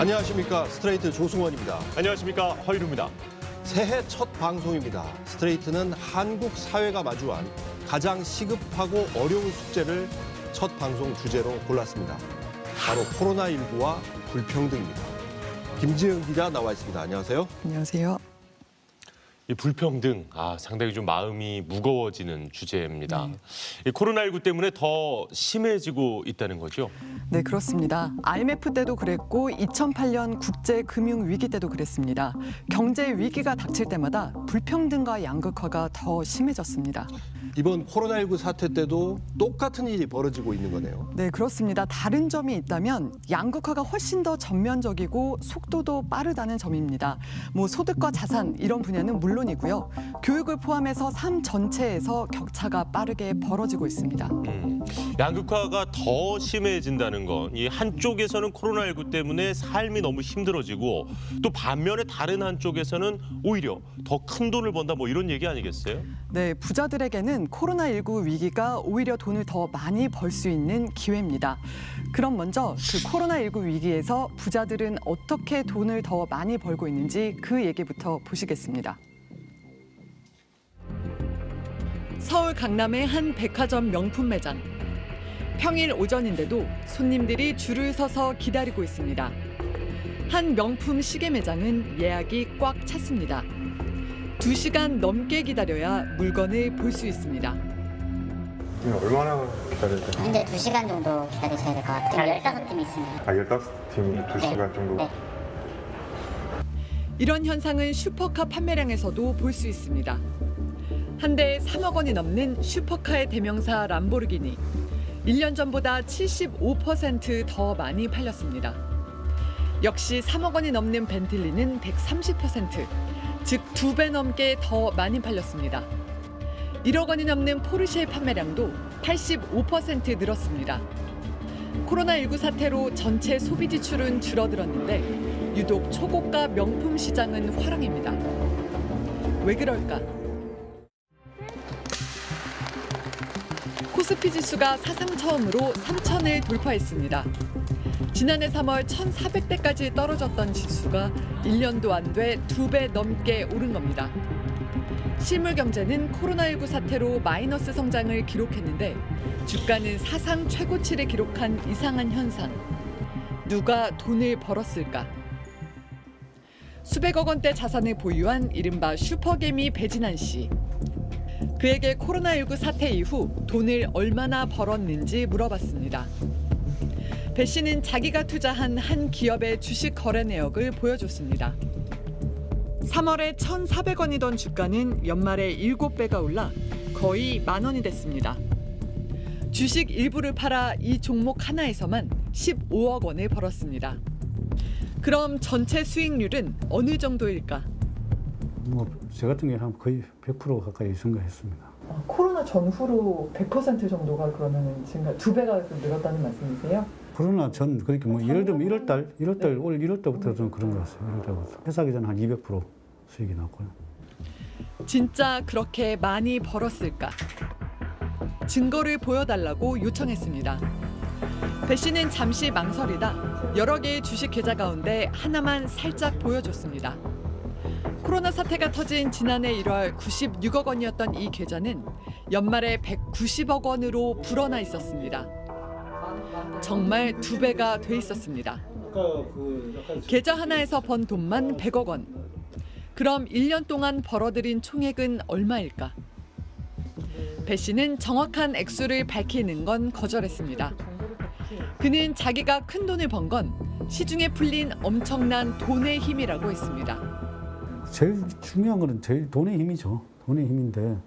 안녕하십니까. 스트레이트 조승원입니다. 안녕하십니까. 허유루입니다. 새해 첫 방송입니다. 스트레이트는 한국 사회가 마주한 가장 시급하고 어려운 숙제를 첫 방송 주제로 골랐습니다. 바로 코로나19와 불평등입니다. 김지영 기자 나와 있습니다. 안녕하세요. 안녕하세요. 이 불평등, 상당히 좀 마음이 무거워지는 주제입니다. 이 코로나19 때문에 더 심해지고 있다는 거죠? 네, 그렇습니다. IMF 때도 그랬고 2008년 국제금융위기 때도 그랬습니다. 경제 위기가 닥칠 때마다 불평등과 양극화가 더 심해졌습니다. 이번 코로나19 사태 때도 똑같은 일이 벌어지고 있는 거네요. 네, 그렇습니다. 다른 점이 있다면 양극화가 훨씬 더 전면적이고 속도도 빠르다는 점입니다. 소득과 자산 이런 분야는 물론이고요. 교육을 포함해서 삶 전체에서 격차가 빠르게 벌어지고 있습니다. 양극화가 더 심해진다는 건 이 한쪽에서는 코로나19 때문에 삶이 너무 힘들어지고 또 반면에 다른 한쪽에서는 오히려 더 큰 돈을 번다 이런 얘기 아니겠어요? 네, 부자들에게는 코로나19 위기가 오히려 돈을 더 많이 벌 수 있는 기회입니다. 그럼 먼저 그 코로나19 위기에서 부자들은 어떻게 돈을 더 많이 벌고 있는지 그 얘기부터 보시겠습니다. 서울 강남의 한 백화점 명품 매장. 평일 오전인데도 손님들이 줄을 서서 기다리고 있습니다. 한 명품 시계 매장은 예약이 꽉 찼습니다. 2시간 넘게 기다려야 물건을 볼 수 있습니다. 얼마나 기다려야 돼요? 현재 2시간 정도 기다리셔야 될 것 같아요. 15팀이 있습니다. 15팀이 2시간 정도? 네. 이런 현상은 슈퍼카 판매량에서도 볼 수 있습니다. 한 대에 3억 원이 넘는 슈퍼카의 대명사 람보르기니. 1년 전보다 75% 더 많이 팔렸습니다. 역시 3억 원이 넘는 벤틀리는 130%, 즉 2배 넘게 더 많이 팔렸습니다. 1억 원이 넘는 포르쉐의 판매량도 85% 늘었습니다. 코로나19 사태로 전체 소비 지출은 줄어들었는데 유독 초고가 명품 시장은 화랑입니다. 왜 그럴까? 코스피 지수가 사상 처음으로 3,000을 돌파했습니다. 지난해 3월 1,400대까지 떨어졌던 지수가 1년도 안 돼 2배 넘게 오른 겁니다. 실물 경제는 코로나19 사태로 마이너스 성장을 기록했는데 주가는 사상 최고치를 기록한 이상한 현상. 누가 돈을 벌었을까? 수백억 원대 자산을 보유한 이른바 슈퍼개미 배진환 씨. 그에게 코로나19 사태 이후 돈을 얼마나 벌었는지 물어봤습니다. 배 씨는 자기가 투자한 한 기업의 주식 거래 내역을 보여줬습니다. 3월에 1,400원이던 주가는 연말에 7배가 올라 거의 10,000원이 됐습니다. 주식 일부를 팔아 이 종목 하나에서만 15억 원을 벌었습니다. 그럼 전체 수익률은 어느 정도일까? 저 같은 경우는 거의 100% 가까이 증가했습니다. 코로나 전후로 100% 정도가 그러면 증가 2배가 늘었다는 말씀이세요? 코로나 전 그렇게 예를 들면 1월달 올 1월달부터 좀 그런 것 같아요. 1월달부터 회사기 전에 한 200% 수익이 났고요. 진짜 그렇게 많이 벌었을까? 증거를 보여달라고 요청했습니다. 배 씨는 잠시 망설이다 여러 개의 주식 계좌 가운데 하나만 살짝 보여줬습니다. 코로나 사태가 터진 지난해 1월 96억 원이었던 이 계좌는 연말에 190억 원으로 불어나 있었습니다. 정말 2배가 돼 있었습니다. 계좌 하나에서 번 돈만 100억 원. 그럼 1년 동안 벌어들인 총액은 얼마일까? 배 씨는 정확한 액수를 밝히는 건 거절했습니다. 그는 자기가 큰 돈을 번 건 시중에 풀린 엄청난 돈의 힘이라고 했습니다. 제일 중요한 거는 제일 돈의 힘이죠. 돈의 힘인데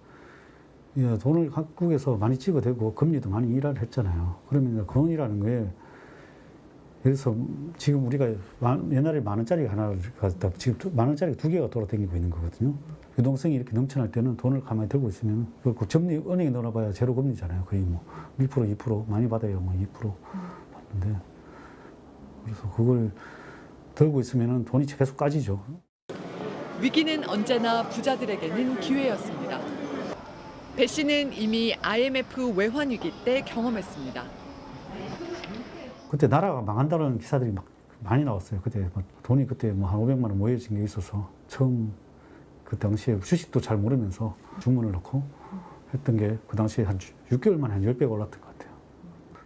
돈을 한국에서 많이 찍어대고 금리도 많이 인하를 했잖아요. 그러면 돈이라는 거에 그래서 지금 우리가 옛날에 10,000원짜리 하나를 갖다 지금 10,000원짜리 2개가 돌아다니고 있는 거거든요. 유동성이 이렇게 넘쳐날 때는 돈을 가만히 들고 있으면 그 금리 은행에 넣어봐야 제로 금리잖아요. 거의 1%, 2% 많이 받아요. 2% 받는데 그래서 그걸 들고 있으면 돈이 계속 까지죠. 위기는 언제나 부자들에게는 기회였습니다. 배 씨는 이미 IMF 외환 위기 때 경험했습니다. 그때 나라가 망한다는 기사들이 막 많이 나왔어요. 그때 돈이 그때 한 500만 원 모여진 게 있어서 처음 그 당시에 주식도 잘 모르면서 주문을 넣고 했던 게 그 당시에 한 6개월 만에 한 10배가 올랐던 것 같아요.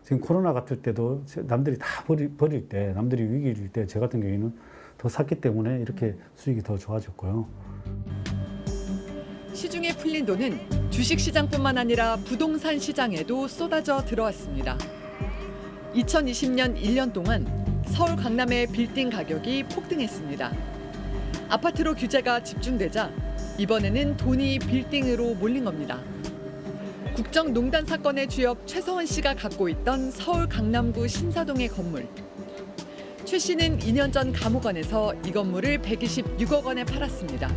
지금 코로나 같을 때도 남들이 다 버릴 때, 남들이 위기일 때 제 같은 경우에는 더 샀기 때문에 이렇게 수익이 더 좋아졌고요. 시중에 풀린 돈은 주식시장뿐만 아니라 부동산 시장에도 쏟아져 들어왔습니다. 2020년 1년 동안 서울 강남의 빌딩 가격이 폭등했습니다. 아파트로 규제가 집중되자 이번에는 돈이 빌딩으로 몰린 겁니다. 국정농단 사건의 주역 최서원 씨가 갖고 있던 서울 강남구 신사동의 건물. 최 씨는 2년 전 감옥 안에서 이 건물을 126억 원에 팔았습니다.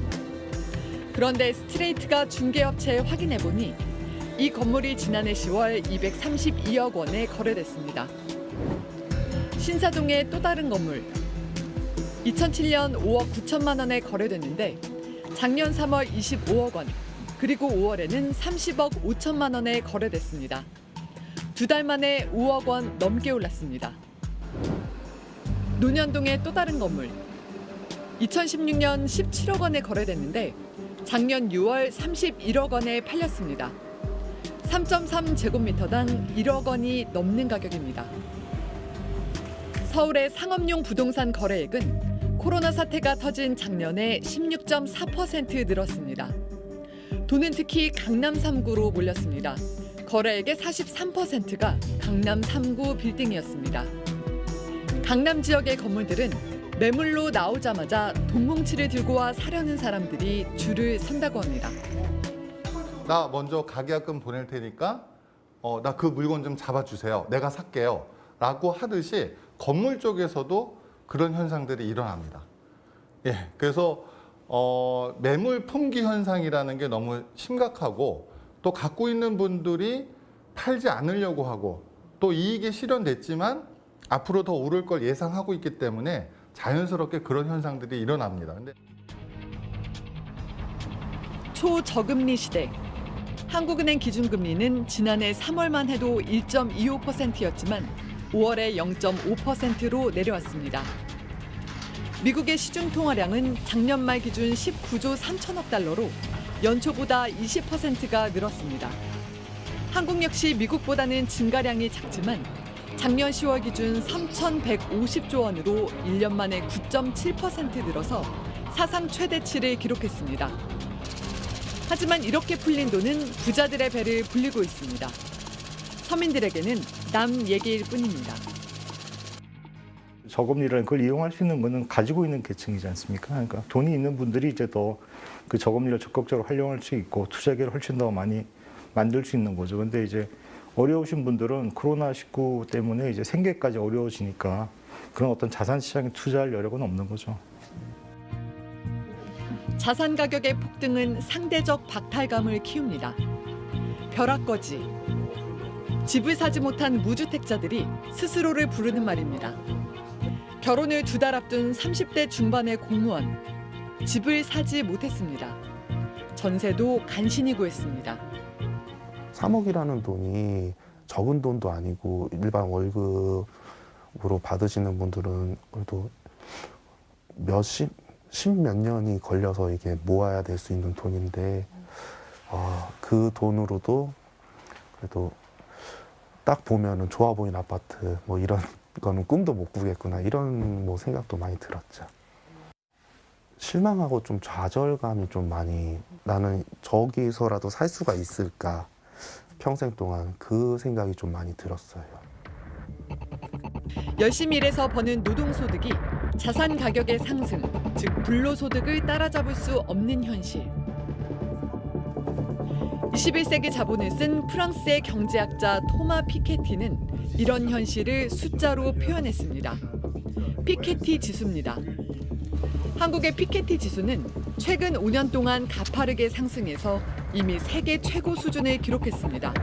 그런데 스트레이트가 중개업체에 확인해보니 이 건물이 지난해 10월 232억 원에 거래됐습니다. 신사동의 또 다른 건물. 2007년 5억 9천만 원에 거래됐는데 작년 3월 25억 원, 그리고 5월에는 30억 5천만 원에 거래됐습니다. 2달 만에 5억 원 넘게 올랐습니다. 논현동의 또 다른 건물. 2016년 17억 원에 거래됐는데 작년 6월 31억 원에 팔렸습니다. 3.3제곱미터당 1억 원이 넘는 가격입니다. 서울의 상업용 부동산 거래액은 코로나 사태가 터진 작년에 16.4% 늘었습니다. 돈은 특히 강남 3구로 몰렸습니다. 거래액의 43%가 강남 3구 빌딩이었습니다. 강남 지역의 건물들은 매물로 나오자마자 돈뭉치를 들고 와 사려는 사람들이 줄을 선다고 합니다. 나 먼저 가계약금 보낼 테니까 나 그 물건 좀 잡아주세요. 내가 살게요. 라고 하듯이 건물 쪽에서도 그런 현상들이 일어납니다. 예, 그래서 매물 품귀 현상이라는 게 너무 심각하고 또 갖고 있는 분들이 팔지 않으려고 하고 또 이익이 실현됐지만 앞으로 더 오를 걸 예상하고 있기 때문에 자연스럽게 그런 현상들이 일어납니다. 근데 초저금리 시대. 한국은행 기준금리는 지난해 3월만 해도 1.25%였지만 5월에 0.5%로 내려왔습니다. 미국의 시중 통화량은 작년 말 기준 19조 3천억 달러로 연초보다 20%가 늘었습니다. 한국 역시 미국보다는 증가량이 작지만 작년 10월 기준 3,150조 원으로 1년 만에 9.7% 늘어서 사상 최대치를 기록했습니다. 하지만 이렇게 풀린 돈은 부자들의 배를 불리고 있습니다. 서민들에게는 남 얘기일 뿐입니다. 저금리라는 걸 이용할 수 있는 거는 가지고 있는 계층이지 않습니까? 그러니까 돈이 있는 분들이 이제 더 그 저금리를 적극적으로 활용할 수 있고 투자 기회를 훨씬 더 많이 만들 수 있는 거죠. 근데 이제 어려우신 분들은 코로나19 때문에 이제 생계까지 어려워지니까 그런 어떤 자산 시장에 투자할 여력은 없는 거죠. 자산 가격의 폭등은 상대적 박탈감을 키웁니다. 벼락거지. 집을 사지 못한 무주택자들이 스스로를 부르는 말입니다. 결혼을 2달 앞둔 30대 중반의 공무원. 집을 사지 못했습니다. 전세도 간신히 구했습니다. 3억이라는 돈이 적은 돈도 아니고 일반 월급으로 받으시는 분들은 그래도 십몇 년이 걸려서 이게 모아야 될 수 있는 돈인데 그 돈으로도 그래도 딱 보면은 좋아 보이는 아파트 뭐 이런 거는 꿈도 못 꾸겠구나 이런 뭐 생각도 많이 들었죠. 실망하고 좀 좌절감이 좀 많이 나는 저기서라도 살 수가 있을까 평생 동안 그 생각이 좀 많이 들었어요. 열심히 일해서 버는 노동소득이 자산 가격의 상승, 즉 불로소득을 따라잡을 수 없는 현실. 21세기 자본을 쓴 프랑스의 경제학자 토마 피케티는 이런 현실을 숫자로 표현했습니다. 피케티 지수입니다. 한국의 피케티 지수는 최근 5년 동안 가파르게 상승해서 이미 세계 최고 수준을 기록했습니다.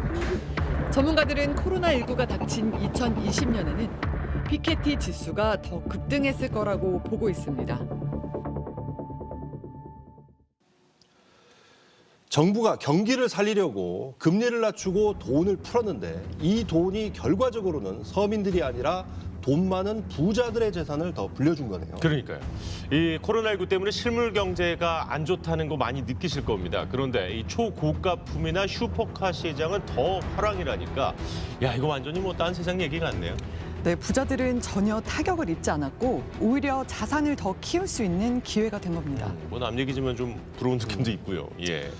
전문가들은 코로나19가 닥친 2020년에는 피케티 지수가 더 급등했을 거라고 보고 있습니다. 정부가 경기를 살리려고 금리를 낮추고 돈을 풀었는데 이 돈이 결과적으로는 서민들이 아니라 돈 많은 부자들의 재산을 더 불려준 거네요. 그러니까요. 이 코로나19 때문에 실물 경제가 안 좋다는 거 많이 느끼실 겁니다. 그런데 이 초고가품이나 슈퍼카 시장은 더 화랑이라니까 야 이거 완전히 뭐 딴 세상 얘기 같네요. 네, 부자들은 전혀 타격을 입지 않았고 오히려 자산을 더 키울 수 있는 기회가 된 겁니다. 뭐 남 얘기지만 좀 부러운 느낌도 있고요. 예.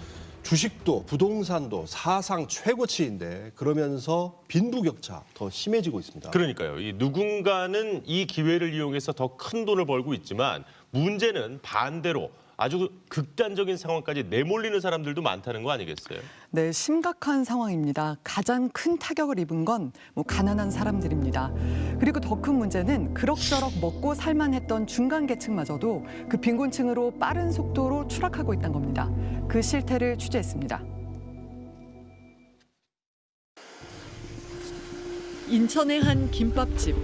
주식도 부동산도 사상 최고치인데 그러면서 빈부격차 더 심해지고 있습니다. 그러니까요. 이 누군가는 이 기회를 이용해서 더 큰 돈을 벌고 있지만 문제는 반대로 아주 극단적인 상황까지 내몰리는 사람들도 많다는 거 아니겠어요? 네, 심각한 상황입니다. 가장 큰 타격을 입은 건 가난한 사람들입니다. 그리고 더 큰 문제는 그럭저럭 먹고 살만했던 중간 계층마저도 그 빈곤층으로 빠른 속도로 추락하고 있다는 겁니다. 그 실태를 취재했습니다. 인천의 한 김밥집.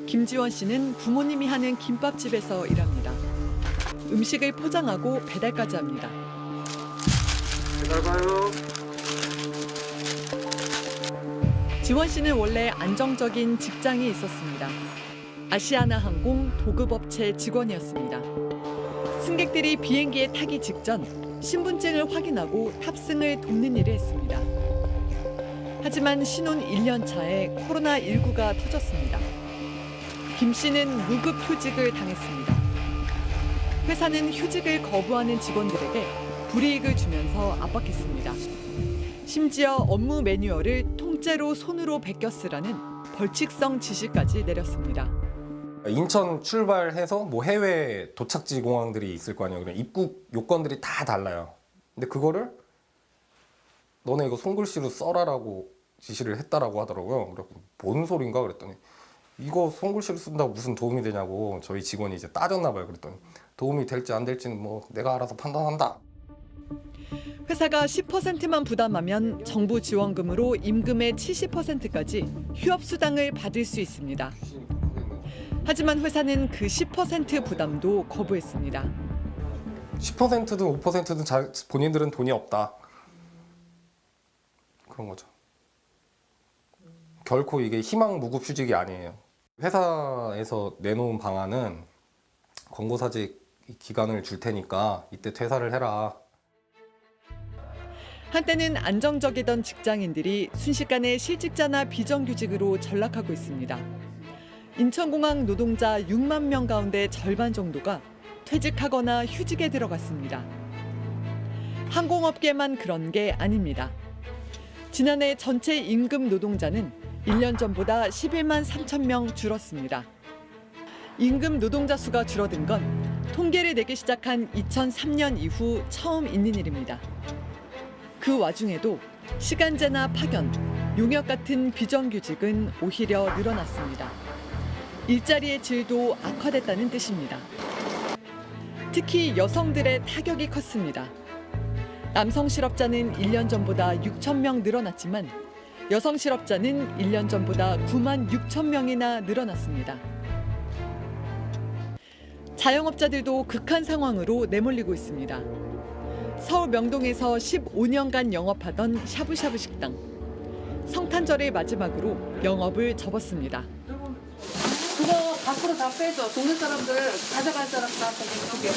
김지원 씨는 부모님이 하는 김밥집에서 일합니다. 음식을 포장하고 배달까지 합니다. 잘 가요. 지원 씨는 원래 안정적인 직장이 있었습니다. 아시아나항공 도급업체 직원이었습니다. 승객들이 비행기에 타기 직전 신분증을 확인하고 탑승을 돕는 일을 했습니다. 하지만 신혼 1년 차에 코로나19가 터졌습니다. 김 씨는 무급 휴직을 당했습니다. 회사는 휴직을 거부하는 직원들에게 불이익을 주면서 압박했습니다. 심지어 업무 매뉴얼을 통째로 손으로 베껴 쓰라는 벌칙성 지시까지 내렸습니다. 인천 출발해서 뭐 해외 도착지 공항들이 있을 거 아니에요. 그냥 입국 요건들이 다 달라요. 근데 그거를 너네 이거 손글씨로 써라라고 지시를 했다라고 하더라고요. 그래서 뭔 소린가 그랬더니 이거 손글씨로 쓴다고 무슨 도움이 되냐고 저희 직원이 이제 따졌나 봐요. 그랬더니 도움이 될지 안 될지는 뭐 내가 알아서 판단한다. 회사가 10%만 부담하면 정부 지원금으로 임금의 70%까지 휴업수당을 받을 수 있습니다. 하지만 회사는 그 10% 부담도 거부했습니다. 10%든 5%든 본인들은 돈이 없다. 그런 거죠. 결코 이게 희망 무급 휴직이 아니에요. 회사에서 내놓은 방안은 권고사직 기간을 줄 테니까 이때 퇴사를 해라. 한때는 안정적이던 직장인들이 순식간에 실직자나 비정규직으로 전락하고 있습니다. 인천공항 노동자 6만 명 가운데 절반 정도가 퇴직하거나 휴직에 들어갔습니다. 항공업계만 그런 게 아닙니다. 지난해 전체 임금 노동자는 1년 전보다 11만 3천 명 줄었습니다. 임금 노동자 수가 줄어든 건 통계를 내기 시작한 2003년 이후 처음 있는 일입니다. 그 와중에도 시간제나 파견, 용역 같은 비정규직은 오히려 늘어났습니다. 일자리의 질도 악화됐다는 뜻입니다. 특히 여성들의 타격이 컸습니다. 남성 실업자는 1년 전보다 6천 명 늘어났지만 여성 실업자는 1년 전보다 9만 6천 명이나 늘어났습니다. 자영업자들도 극한 상황으로 내몰리고 있습니다. 서울 명동에서 15년간 영업하던 샤브샤브 식당. 성탄절을 마지막으로 영업을 접었습니다. 그거 밖으로 다 빼줘. 동네 사람들 가져갈 사람 다 저기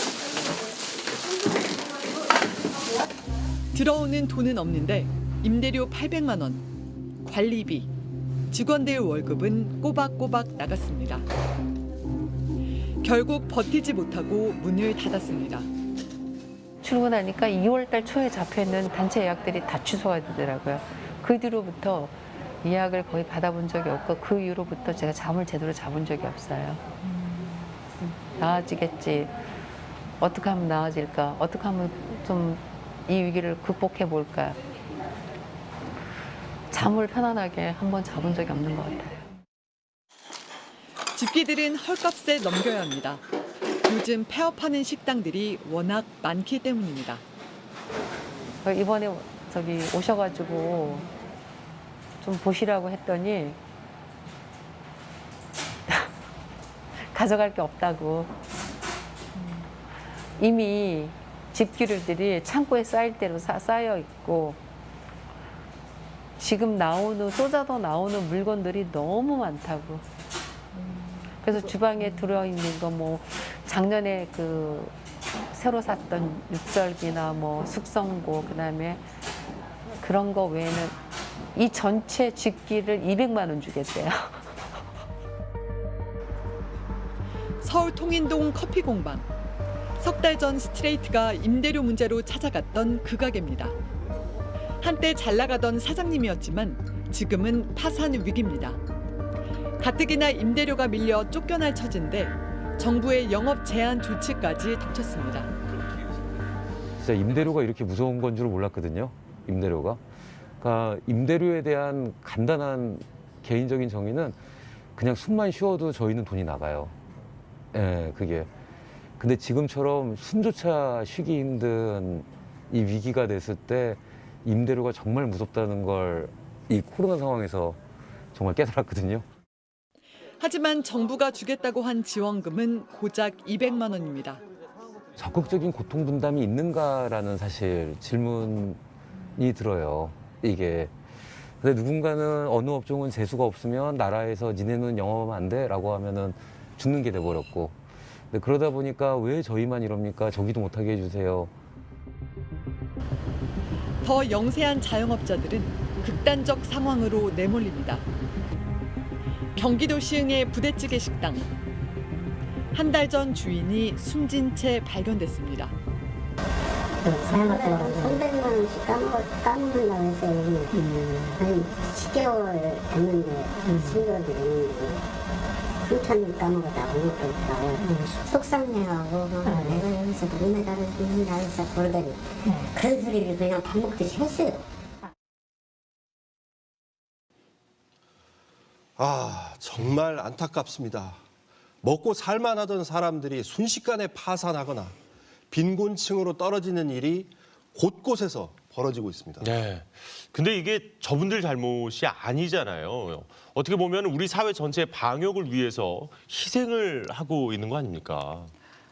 들어오는 돈은 없는데 임대료 800만 원, 관리비, 직원들 월급은 꼬박꼬박 나갔습니다. 결국 버티지 못하고 문을 닫았습니다. 출근하니까 2월달 초에 잡혀있는 단체 예약들이 다 취소가 되더라고요. 그 뒤로부터 예약을 거의 받아본 적이 없고 그 이후로부터 제가 잠을 제대로 자본 적이 없어요. 나아지겠지. 어떻게 하면 나아질까? 어떻게 하면 좀 이 위기를 극복해 볼까? 잠을 편안하게 한번 자본 적이 없는 것 같아요. 집기들은 헐값에 넘겨야 합니다. 요즘 폐업하는 식당들이 워낙 많기 때문입니다. 이번에 저기 오셔가지고 좀 보시라고 했더니 가져갈 게 없다고. 이미 집기류들이 창고에 쌓일 대로 쌓여 있고 지금 쏟아져 나오는 물건들이 너무 많다고. 그래서 주방에 들어있는 거 뭐 작년에 그 새로 샀던 육설기나 뭐 숙성고 그다음에 그런 거 외에는 이 전체 집기를 200만 원 주겠대요. 서울 통인동 커피 공방. 석 달 전 스트레이트가 임대료 문제로 찾아갔던 그 가게입니다. 한때 잘 나가던 사장님이었지만 지금은 파산 위기입니다. 가뜩이나 임대료가 밀려 쫓겨날 처지인데 정부의 영업 제한 조치까지 덮쳤습니다. 진짜 임대료가 이렇게 무서운 건 줄 몰랐거든요. 임대료가. 그러니까 임대료에 대한 간단한 개인적인 정의는 그냥 숨만 쉬어도 저희는 돈이 나가요. 예, 그게. 근데 지금처럼 숨조차 쉬기 힘든 이 위기가 됐을 때 임대료가 정말 무섭다는 걸 이 코로나 상황에서 정말 깨달았거든요. 하지만 정부가 주겠다고 한 지원금은 고작 200만 원입니다. 적극적인 고통 분담이 있는가라는 사실 질문이 들어요. 이게. 근데 누군가는 어느 업종은 재수가 없으면 나라에서 니네는 영업하면 안 돼라고 하면은 죽는 게 돼버렸고. 근데 그러다 보니까 왜 저희만 이럽니까? 저기도 못하게 해주세요. 더 영세한 자영업자들은 극단적 상황으로 내몰립니다. 경기도 시흥의 부대찌개 식당. 한 달 전 주인이 숨진 채 발견됐습니다. 사람마다 300만 원씩 까먹는다고 했어요. 한 10개월 됐는데, 10개월 됐는데, 3천 까먹었다고 그러더라고요. 속상해하고, 내가 여기서 맨날 다른다 해서 그러더니, 그런 소리를 그냥 밥 먹듯이 했어요. 정말 안타깝습니다. 먹고 살만하던 사람들이 순식간에 파산하거나 빈곤층으로 떨어지는 일이 곳곳에서 벌어지고 있습니다. 네. 근데 이게 저분들 잘못이 아니잖아요. 어떻게 보면 우리 사회 전체의 방역을 위해서 희생을 하고 있는 거 아닙니까?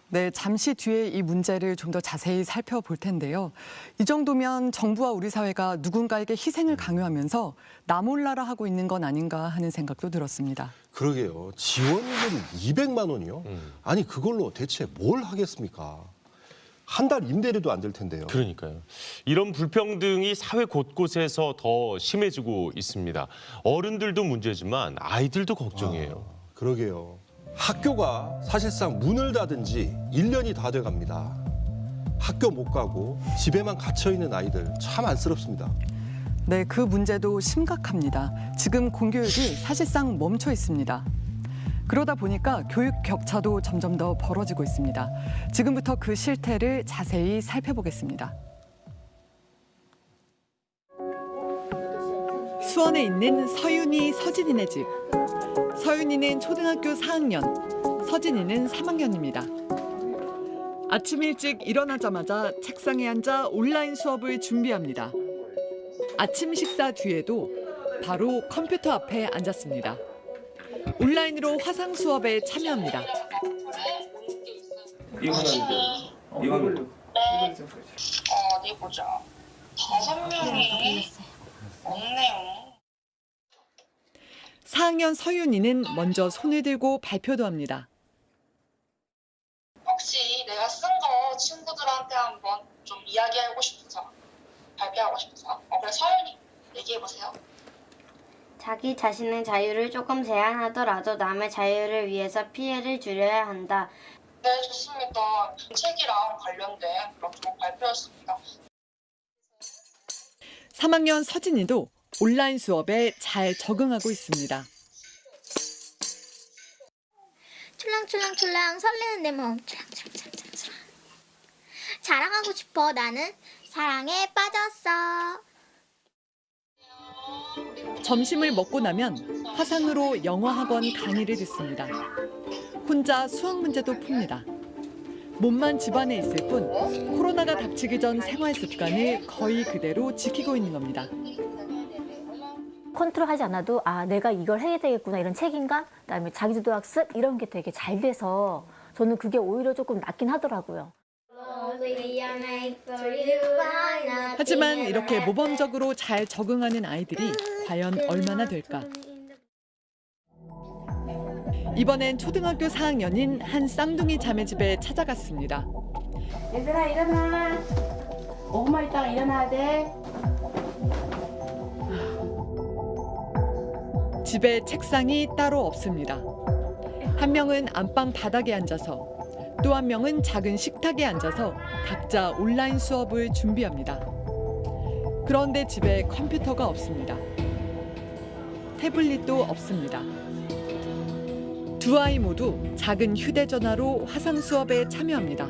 네, 잠시 뒤에 이 문제를 좀 더 자세히 살펴볼 텐데요. 이 정도면 정부와 우리 사회가 누군가에게 희생을 강요하면서 나 몰라라 하고 있는 건 아닌가 하는 생각도 들었습니다. 그러게요. 지원금 200만 원이요? 아니 그걸로 대체 뭘 하겠습니까? 한 달 임대료도 안 될 텐데요. 그러니까요. 이런 불평등이 사회 곳곳에서 더 심해지고 있습니다. 어른들도 문제지만 아이들도 걱정이에요. 그러게요. 학교가 사실상 문을 닫은 지 1년이 다 돼갑니다. 학교 못 가고 집에만 갇혀있는 아이들 참 안쓰럽습니다. 네, 그 문제도 심각합니다. 지금 공교육이 사실상 멈춰 있습니다. 그러다 보니까 교육 격차도 점점 더 벌어지고 있습니다. 지금부터 그 실태를 자세히 살펴보겠습니다. 수원에 있는 서윤이, 서진이네 집. 서윤이는 초등학교 4학년, 서진이는 3학년입니다. 아침 일찍 일어나자마자 책상에 앉아 온라인 수업을 준비합니다. 아침 식사 뒤에도 바로 컴퓨터 앞에 앉았습니다. 온라인으로 화상 수업에 참여합니다. 이거는 어디 보자. 5명이 없네요. 4학년 서윤이는 먼저 손을 들고 발표도 합니다. 혹시 내가 쓴 거 친구들한테 한번 좀 이야기하고 싶어서 발표하고 싶어서. 그래 서윤이 얘기해보세요. 자기 자신의 자유를 조금 제한하더라도 남의 자유를 위해서 피해를 줄여야 한다. 네, 좋습니다. 책이랑 관련된 그런 좀 발표였습니다. 3학년 서진이도 온라인 수업에 잘 적응하고 있습니다. 촐랑촐랑촐랑 설레는 내 몸 촐랑촐랑촐랑 자랑하고 싶어. 나는 사랑에 빠졌어. 점심을 먹고 나면 화상으로 영어학원 강의를 듣습니다. 혼자 수학 문제도 풉니다. 몸만 집안에 있을 뿐 코로나가 닥치기 전 생활 습관을 거의 그대로 지키고 있는 겁니다. 컨트롤하지 않아도 아 내가 이걸 해야 되겠구나 이런 책임감, 그다음에 자기주도 학습 이런 게 되게 잘 돼서 저는 그게 오히려 조금 낫긴 하더라고요. 하지만 이렇게 모범적으로 잘 적응하는 아이들이 과연 얼마나 될까? 이번엔 초등학교 4학년인 한 쌍둥이 자매 집에 찾아갔습니다. 얘들아 일어나. 5분만 있다가 일어나야 돼. 집에 책상이 따로 없습니다. 한 명은 안방 바닥에 앉아서 또 한 명은 작은 식탁에 앉아서 각자 온라인 수업을 준비합니다. 그런데 집에 컴퓨터가 없습니다. 태블릿도 없습니다. 두 아이 모두 작은 휴대전화로 화상 수업에 참여합니다.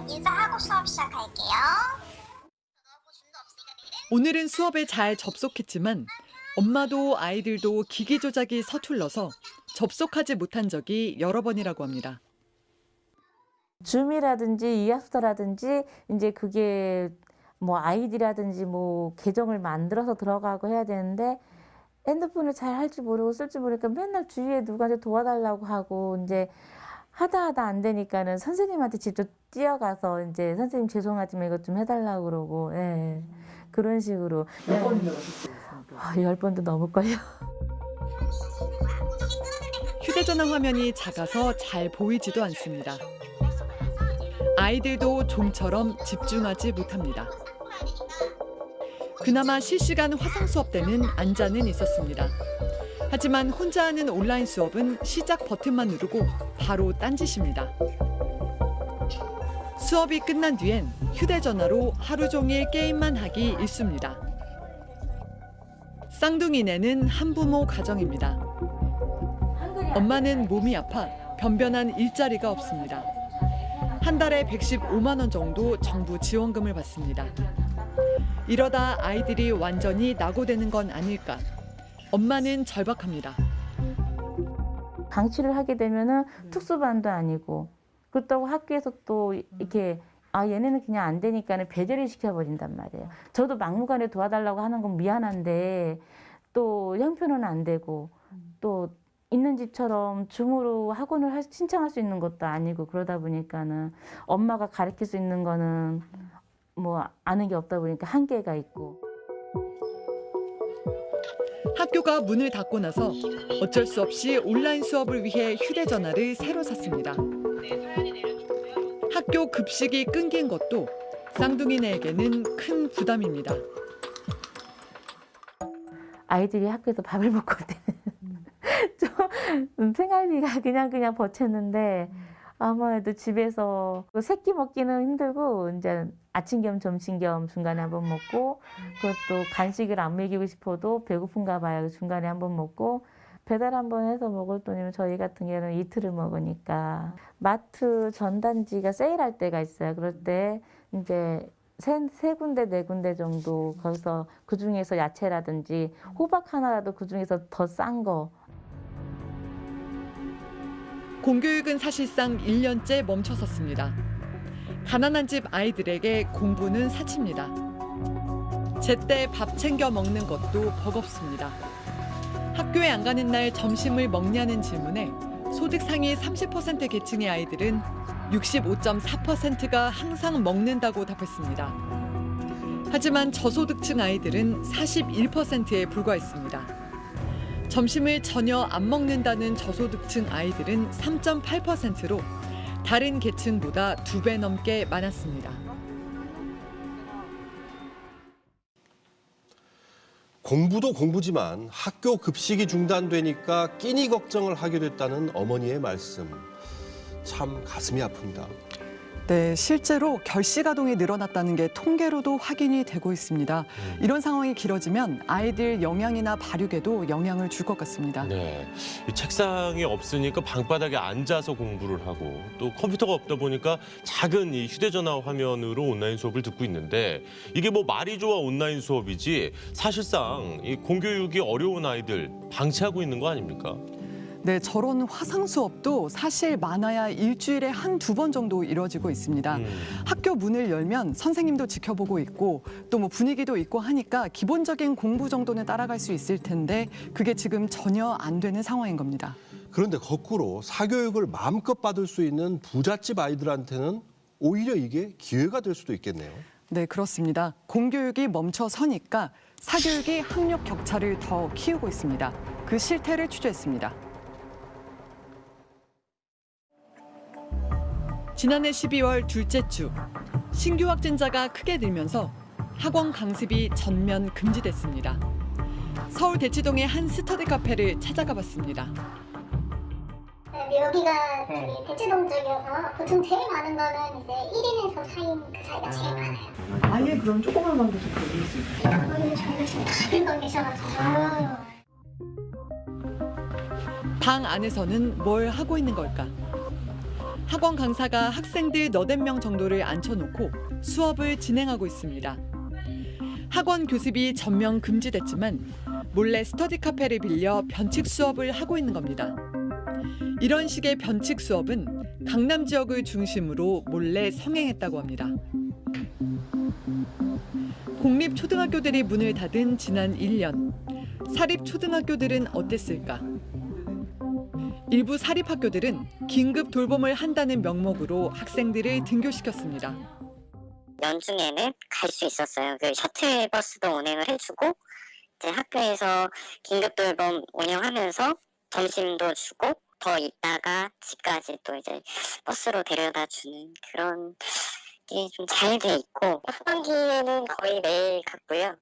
인사하고 수업 시작할게요. 오늘은 수업에 잘 접속했지만 엄마도 아이들도 기기 조작이 서툴러서 접속하지 못한 적이 여러 번이라고 합니다. 줌이라든지 이합수라든지 이제 그게 뭐 아이디라든지 뭐 계정을 만들어서 들어가고 해야 되는데 핸드폰을 잘 할 줄 모르고 쓸 줄 모르니까 맨날 주위에 누구한테 도와달라고 하고 이제 하다 안 되니까는 선생님한테 직접 뛰어가서 이제 선생님 죄송하지만 이것 좀 해달라고 그러고 예. 그런 식으로. 몇 번이나 하셨어요? 10번도 넘을걸요. 휴대전화 화면이 작아서 잘 보이지도 않습니다. 아이들도 좀처럼 집중하지 못합니다. 그나마 실시간 화상 수업 때는 앉아는 있었습니다. 하지만 혼자 하는 온라인 수업은 시작 버튼만 누르고 바로 딴짓입니다. 수업이 끝난 뒤엔 휴대전화로 하루 종일 게임만 하기 일쑤입니다. 쌍둥이네는 한부모 가정입니다. 엄마는 몸이 아파 변변한 일자리가 없습니다. 한 달에 115만 원 정도 정부 지원금을 받습니다. 이러다 아이들이 완전히 낙오되는 건 아닐까. 엄마는 절박합니다. 방치를 하게 되면은 특수반도 아니고 그렇다고 학교에서 또 이렇게 얘네는 그냥 안 되니까는 배제를 시켜버린단 말이에요. 저도 막무가내 도와달라고 하는 건 미안한데 또 형편은 안 되고 또 있는 집처럼 줌으로 학원을 신청할 수 있는 것도 아니고 그러다 보니까는 엄마가 가르칠 수 있는 거는 뭐 아는 게 없다 보니까 한계가 있고. 학교가 문을 닫고 나서 어쩔 수 없이 온라인 수업을 위해 휴대전화를 새로 샀습니다. 학교 급식이 끊긴 것도 쌍둥이네에게는 큰 부담입니다. 아이들이 학교에서 밥을 먹고 때는 좀 생활비가 그냥 버텼는데 아무래도 집에서 새끼 먹기는 힘들고 이제 아침 겸 점심 겸 중간에 한번 먹고 그것도 간식을 안 먹이고 싶어도 배고픈가 봐요. 중간에 한번 먹고 배달 한번 해서 먹을 돈이면 저희 같은 경우는 이틀을 먹으니까 마트 전단지가 세일할 때가 있어요. 그럴 때 이제 세 군데, 네 군데 정도 거기서 그중에서 야채라든지 호박 하나라도 그중에서 더 싼 거. 공교육은 사실상 1년째 멈춰섰습니다. 가난한 집 아이들에게 공부는 사치입니다. 제때 밥 챙겨 먹는 것도 버겁습니다. 학교에 안 가는 날 점심을 먹냐는 질문에 소득 상위 30% 계층의 아이들은 65.4%가 항상 먹는다고 답했습니다. 하지만 저소득층 아이들은 41%에 불과했습니다. 점심을 전혀 안 먹는다는 저소득층 아이들은 3.8%로 다른 계층보다 2배 넘게 많았습니다. 공부도 공부지만 학교 급식이 중단되니까 끼니 걱정을 하게 됐다는 어머니의 말씀. 참 가슴이 아픕니다. 네, 실제로 결식 아동이 늘어났다는 게 통계로도 확인이 되고 있습니다. 이런 상황이 길어지면 아이들 영양이나 발육에도 영향을 줄 것 같습니다. 네, 이 책상이 없으니까 방바닥에 앉아서 공부를 하고 또 컴퓨터가 없다 보니까 작은 이 휴대전화 화면으로 온라인 수업을 듣고 있는데 이게 뭐 말이 좋아 온라인 수업이지 사실상 이 공교육이 어려운 아이들 방치하고 있는 거 아닙니까? 네, 저런 화상 수업도 사실 많아야 일주일에 1-2번 정도 이루어지고 있습니다. 학교 문을 열면 선생님도 지켜보고 있고 또 뭐 분위기도 있고 하니까 기본적인 공부 정도는 따라갈 수 있을 텐데 그게 지금 전혀 안 되는 상황인 겁니다. 그런데 거꾸로 사교육을 마음껏 받을 수 있는 부잣집 아이들한테는 오히려 이게 기회가 될 수도 있겠네요. 네, 그렇습니다. 공교육이 멈춰서니까 사교육이 학력 격차를 더 키우고 있습니다. 그 실태를 취재했습니다. 지난해 12월 둘째 주, 신규 확진자가 크게 늘면서 학원 강습이 전면 금지됐습니다. 서울 대치동의 한 스터디 카페를 찾아가 봤습니다. 여기가 저기 대치동 쪽이어서 보통 제일 많은 거는 이제 1인에서 4인 그 사이가 제일 많아요. 아예 그럼 조그만 데서 거기 있어요. 거기 저희 다른 계셔가지고. 방 안에서는 뭘 하고 있는 걸까? 학원 강사가 학생들 너댓 명 정도를 앉혀놓고 수업을 진행하고 있습니다. 학원 교습이 전면 금지됐지만 몰래 스터디 카페를 빌려 변칙 수업을 하고 있는 겁니다. 이런 식의 변칙 수업은 강남 지역을 중심으로 몰래 성행했다고 합니다. 공립초등학교들이 문을 닫은 지난 1년. 사립초등학교들은 어땠을까? 일부 사립학교들은 긴급 돌봄을 한다는 명목으로 학생들을 등교시켰습니다. 연중에는 갈 수 있었어요. 그 셔틀버스도 운행을 해주고 이제 학교에서 긴급 돌봄 운영하면서 점심도 주고 더 있다가 집까지 또 이제 버스로 데려다 주는 그런 게 좀 잘 돼 있고 학반기에는 거의 매일 갔고요.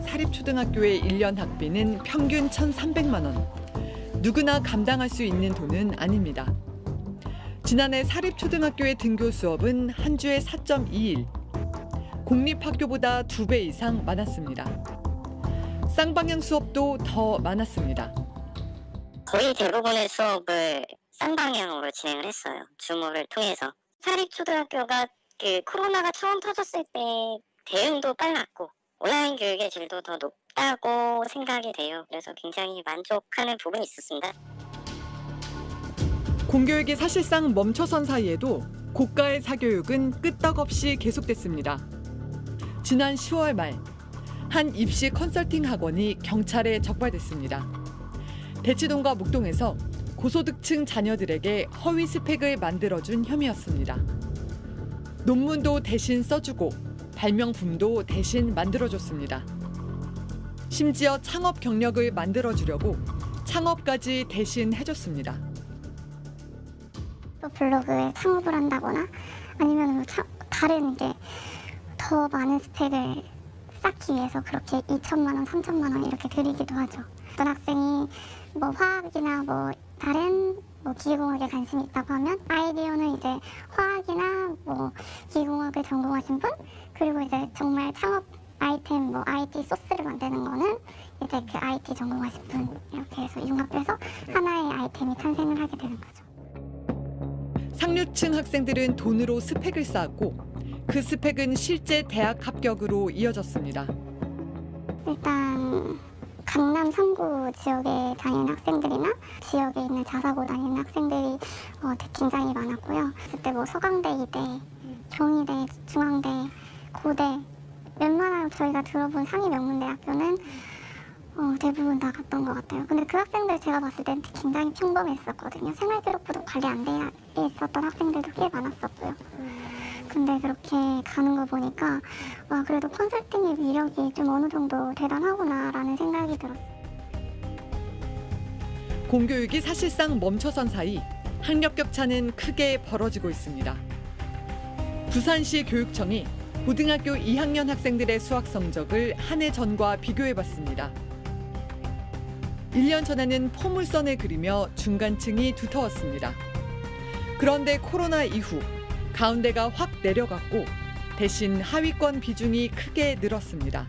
사립초등학교의 1년 학비는 평균 1,300만 원. 누구나 감당할 수 있는 돈은 아닙니다. 지난해 사립초등학교의 등교 수업은 한 주에 4.2일. 공립학교보다 2배 이상 많았습니다. 쌍방향 수업도 더 많았습니다. 거의 대부분의 수업을 쌍방향으로 진행을 했어요. 줌을 통해서. 사립초등학교가 그 코로나가 처음 터졌을 때 대응도 빨랐고 온라인 교육의 질도 더 높다고 생각이 돼요. 그래서 굉장히 만족하는 부분이 있었습니다. 공교육이 사실상 멈춰선 사이에도 고가의 사교육은 끄떡없이 계속됐습니다. 지난 10월 말, 한 입시 컨설팅 학원이 경찰에 적발됐습니다. 대치동과 목동에서 고소득층 자녀들에게 허위 스펙을 만들어준 혐의였습니다. 논문도 대신 써주고 발명품도 대신 만들어줬습니다. 심지어 창업 경력을 만들어주려고 창업까지 대신 해줬습니다. 또 블로그에 창업을 한다거나 아니면 다른 이제 더 많은 스펙을 쌓기 위해서 그렇게 2천만 원, 3천만 원 이렇게 드리기도 하죠. 어떤 학생이 뭐 화학이나 뭐 다른 뭐 기계공학에 관심이 있다고 하면 아이디어는 이제 화학이나 뭐 기계공학을 전공하신 분, 그리고 이제 정말 창업 아이템 뭐 IT 소스를 만드는 거는 이제 그 IT 전공하신 분, 이렇게 해서 융합해서 하나의 아이템이 탄생을 하게 되는 거죠. 상류층 학생들은 돈으로 스펙을 쌓았고 그 스펙은 실제 대학 합격으로 이어졌습니다. 일단 강남 3구 지역에 다니는 학생들이나 지역에 있는 자사고 다니는 학생들이 굉장히 많았고요. 그때 뭐 서강대, 이대, 경희대, 중앙대, 고대 웬만한 저희가 들어본 상위 명문대학교는 대부분 다 갔던 것 같아요. 근데 그 학생들 제가 봤을 때는 굉장히 평범했었거든요. 생활기록부도 관리 안 돼 있었던 학생들도 꽤 많았었고요. 근데 그렇게 가는 거 보니까 와, 그래도 컨설팅의 위력이 좀 어느 정도 대단하구나라는 생각이 들었어요. 공교육이 사실상 멈춰선 사이 학력 격차는 크게 벌어지고 있습니다. 부산시 교육청이 고등학교 2학년 학생들의 수학 성적을 한 해 전과 비교해봤습니다. 1년 전에는 포물선을 그리며 중간층이 두터웠습니다. 그런데 코로나 이후 가운데가 확 내려갔고 대신 하위권 비중이 크게 늘었습니다.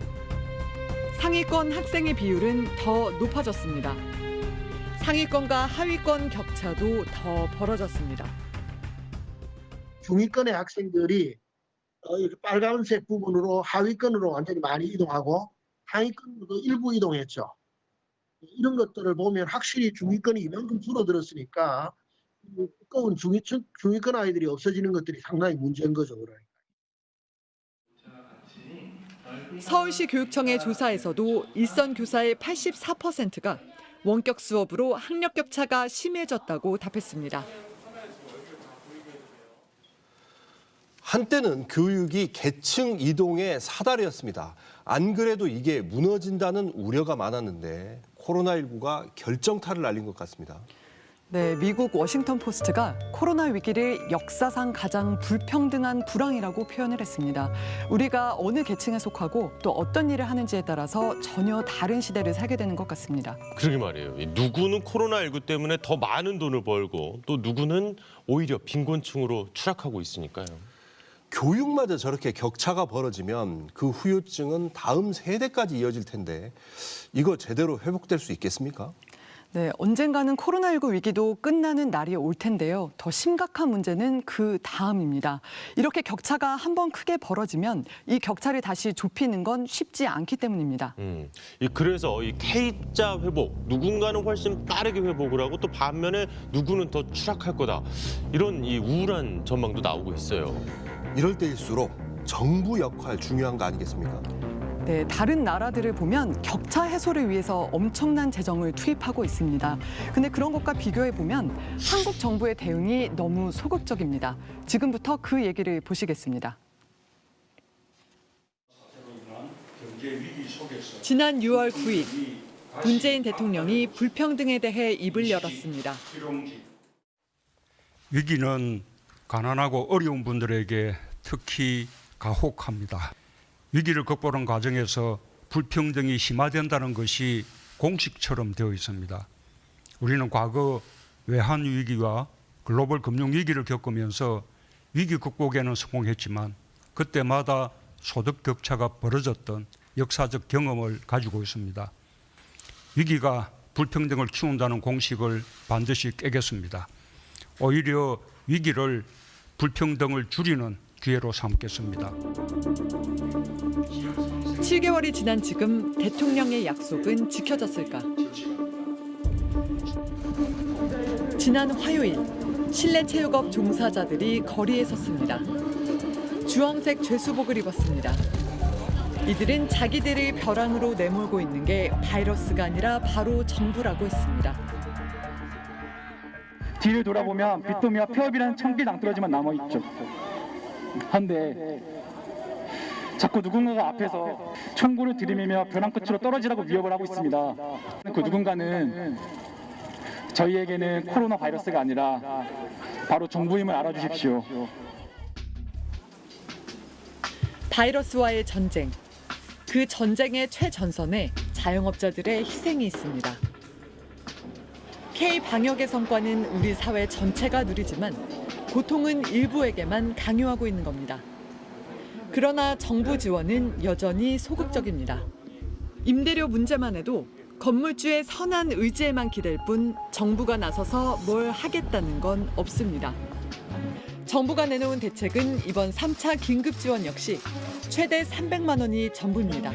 상위권 학생의 비율은 더 높아졌습니다. 상위권과 하위권 격차도 더 벌어졌습니다. 중위권의 학생들이 이렇게 빨간색 부분으로 하위권으로 완전히 많이 이동하고 상위권으로 일부 이동했죠. 이런 것들을 보면 확실히 중위권이 이만큼 줄어들었으니까 두꺼운 중위권 아이들이 없어지는 것들이 상당히 문제인 거죠. 그러니까. 서울시 교육청의 조사에서도 일선 교사의 84%가 원격 수업으로 학력 격차가 심해졌다고 답했습니다. 한때는 교육이 계층 이동의 사다리였습니다. 안 그래도 이게 무너진다는 우려가 많았는데 코로나19가 결정타를 날린 것 같습니다. 네, 미국 워싱턴 포스트가 코로나 위기를 역사상 가장 불평등한 불황이라고 표현을 했습니다. 우리가 어느 계층에 속하고 또 어떤 일을 하는지에 따라서 전혀 다른 시대를 살게 되는 것 같습니다. 그러게 말이에요. 누구는 코로나19 때문에 더 많은 돈을 벌고 또 누구는 오히려 빈곤층으로 추락하고 있으니까요. 교육마저 저렇게 격차가 벌어지면 그 후유증은 다음 세대까지 이어질 텐데 이거 제대로 회복될 수 있겠습니까? 네, 언젠가는 코로나19 위기도 끝나는 날이 올 텐데요. 더 심각한 문제는 그 다음입니다. 이렇게 격차가 한번 크게 벌어지면 이 격차를 다시 좁히는 건 쉽지 않기 때문입니다. 그래서 이 K자 회복, 누군가는 훨씬 빠르게 회복을 하고 또 반면에 누구는 더 추락할 거다. 이런 이 우울한 전망도 나오고 있어요. 이럴 때일수록 정부 역할 중요한 거 아니겠습니까? 네, 다른 나라들을 보면 격차 해소를 위해서 엄청난 재정을 투입하고 있습니다. 근데 그런 것과 비교해 보면 한국 정부의 대응이 너무 소극적입니다. 지금부터 그 얘기를 보시겠습니다. 지난 6월 9일 문재인 대통령이 불평등에 대해 입을 열었습니다. 위기는 가난하고 어려운 분들에게 특히 가혹합니다. 위기를 극복하는 과정에서 불평등이 심화된다는 것이 공식처럼 되어 있습니다. 우리는 과거 외환 위기와 글로벌 금융 위기를 겪으면서 위기 극복에는 성공했지만 그때마다 소득 격차가 벌어졌던 역사적 경험을 가지고 있습니다. 위기가 불평등을 키운다는 공식을 반드시 깨겠습니다. 오히려 위기를 불평등을 줄이는 기회로 삼겠습니다. 7개월이 지난 지금 대통령의 약속은 지켜졌을까? 지난 화요일 실내 체육업 종사자들이 거리에 섰습니다. 주황색 죄수복을 입었습니다. 이들은 자기들을 벼랑으로 내몰고 있는 게 바이러스가 아니라 바로 정부라고 했습니다. 뒤를 돌아보면 빚더미와 폐업이라는 청기 낭떠러지만 남아있죠. 한데 자꾸 누군가가 앞에서 총구를 들이밀며 벼랑 끝으로 떨어지라고 위협을 하고 있습니다. 그 누군가는 저희에게는 코로나 바이러스가 아니라 바로 정부임을 알아주십시오. 바이러스와의 전쟁. 그 전쟁의 최전선에 자영업자들의 희생이 있습니다. K-방역의 성과는 우리 사회 전체가 누리지만 고통은 일부에게만 강요하고 있는 겁니다. 그러나 정부 지원은 여전히 소극적입니다. 임대료 문제만 해도 건물주의 선한 의지에만 기댈 뿐 정부가 나서서 뭘 하겠다는 건 없습니다. 정부가 내놓은 대책은 이번 3차 긴급 지원 역시 최대 300만 원이 전부입니다.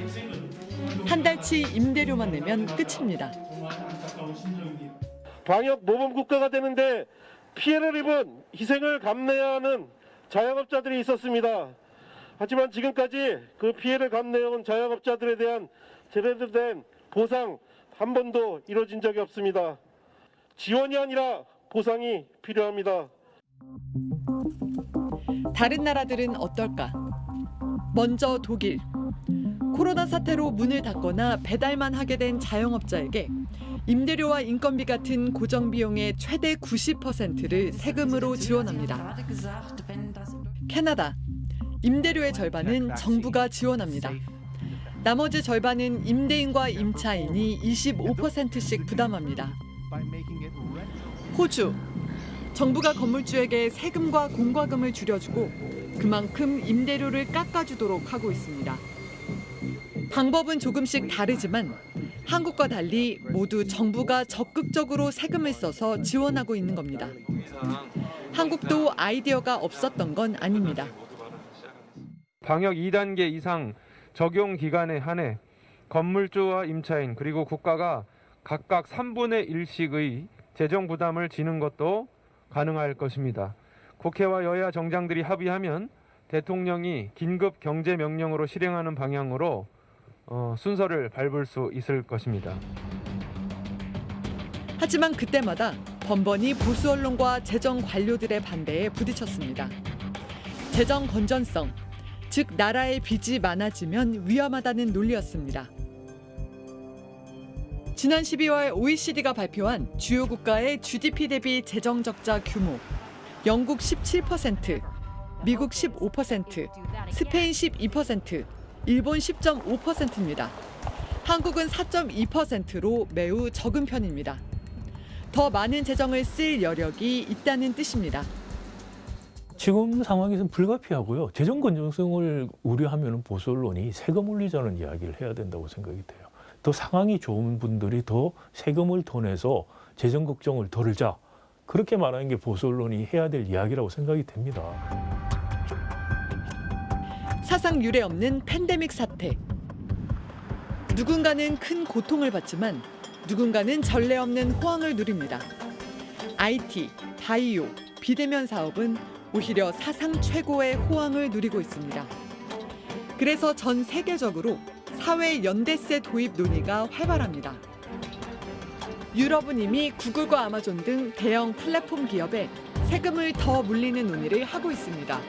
한 달치 임대료만 내면 끝입니다. 방역 모범 국가가 되는데 피해를 입은 희생을 감내해야 하는 자영업자들이 있었습니다. 하지만 지금까지 그 피해를 감내해온 자영업자들에 대한 제대로 된 보상 한 번도 이루어진 적이 없습니다. 지원이 아니라 보상이 필요합니다. 다른 나라들은 어떨까? 먼저 독일. 코로나 사태로 문을 닫거나 배달만 하게 된 자영업자에게 임대료와 인건비 같은 고정 비용의 최대 90%를 세금으로 지원합니다. 캐나다. 임대료의 절반은 정부가 지원합니다. 나머지 절반은 임대인과 임차인이 25%씩 부담합니다. 호주. 정부가 건물주에게 세금과 공과금을 줄여주고 그만큼 임대료를 깎아주도록 하고 있습니다. 방법은 조금씩 다르지만 한국과 달리 모두 정부가 적극적으로 세금을 써서 지원하고 있는 겁니다. 한국도 아이디어가 없었던 건 아닙니다. 방역 2단계 이상 적용 기간에 한해 건물주와 임차인 그리고 국가가 각각 3분의 1씩의 재정 부담을 지는 것도 가능할 것입니다. 국회와 여야 정당들이 합의하면 대통령이 긴급 경제 명령으로 실행하는 방향으로 순서를 밟을 수 있을 것입니다. 하지만 그때마다 번번이 보수 언론과 재정 관료들의 반대에 부딪혔습니다. 재정 건전성, 즉 나라의 빚이 많아지면 위험하다는 논리였습니다. 지난 12월 OECD가 발표한 주요 국가의 GDP 대비 재정 적자 규모, 영국 17%, 미국 15%, 스페인 12%, 일본 10.5%입니다. 한국은 4.2%로 매우 적은 편입니다. 더 많은 재정을 쓸 여력이 있다는 뜻입니다. 지금 상황에서는 불가피하고요. 재정 건전성을 우려하면 보수 언론이 세금 올리자는 이야기를 해야 된다고 생각이 돼요. 더 상황이 좋은 분들이 더 세금을 더 내서 재정 걱정을 덜자. 그렇게 말하는 게 보수 언론이 해야 될 이야기라고 생각이 됩니다. 사상 유례 없는 팬데믹 사태. 누군가는 큰 고통을 받지만 누군가는 전례 없는 호황을 누립니다. IT, 바이오, 비대면 사업은 오히려 사상 최고의 호황을 누리고 있습니다. 그래서 전 세계적으로 사회 연대세 도입 논의가 활발합니다. 유럽은 이미 구글과 아마존 등 대형 플랫폼 기업에 세금을 더 물리는 논의를 하고 있습니다.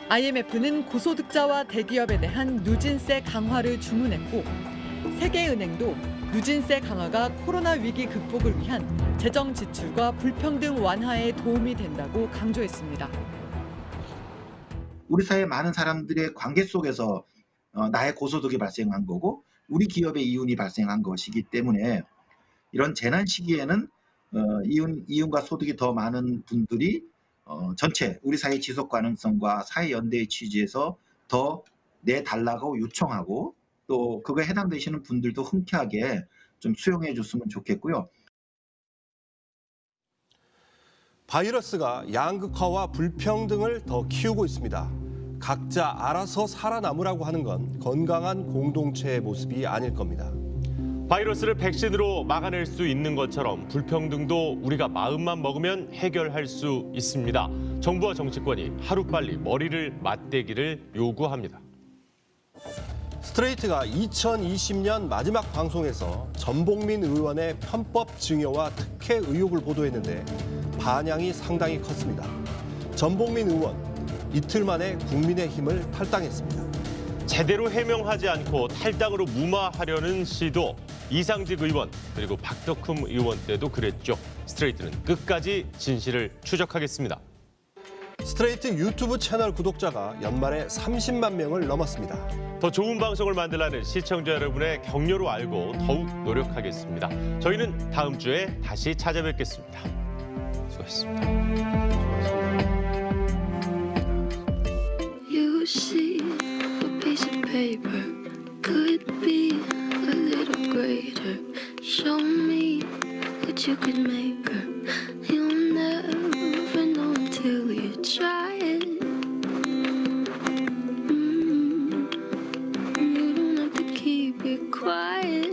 IMF는 고소득자와 대기업에 대한 누진세 강화를 주문했고 세계은행도 누진세 강화가 코로나 위기 극복을 위한 재정 지출과 불평등 완화에 도움이 된다고 강조했습니다. 우리 사회 많은 사람들의 관계 속에서 나의 고소득이 발생한 거고 우리 기업의 이윤이 발생한 것이기 때문에 이런 재난 시기에는 이윤과 소득이 더 많은 분들이 전체 우리 사회 지속 가능성과 사회 연대의 취지에서 더 내달라고 요청하고 또 그거에 해당되시는 분들도 흔쾌하게 좀 수용해 줬으면 좋겠고요. 바이러스가 양극화와 불평등을 더 키우고 있습니다. 각자 알아서 살아남으라고 하는 건 건강한 공동체의 모습이 아닐 겁니다. 바이러스를 백신으로 막아낼 수 있는 것처럼 불평등도 우리가 마음만 먹으면 해결할 수 있습니다. 정부와 정치권이 하루빨리 머리를 맞대기를 요구합니다. 스트레이트가 2020년 마지막 방송에서 전복민 의원의 편법 증여와 특혜 의혹을 보도했는데 반향이 상당히 컸습니다. 전복민 의원, 이틀 만에 국민의힘을 탈당했습니다. 제대로 해명하지 않고 탈당으로 무마하려는 시도. 이상직 의원 그리고 박덕흠 의원 때도 그랬죠. 스트레이트는 끝까지 진실을 추적하겠습니다. 스트레이트 유튜브 채널 구독자가 연말에 30만 명을 넘었습니다. 더 좋은 방송을 만들라는 시청자 여러분의 격려로 알고 더욱 노력하겠습니다. 저희는 다음 주에 다시 찾아뵙겠습니다. 수고하셨습니다. You see a piece of paper could be a little greater. Show me what you could make her. You'll never know until you try it. You don't have to keep it quiet.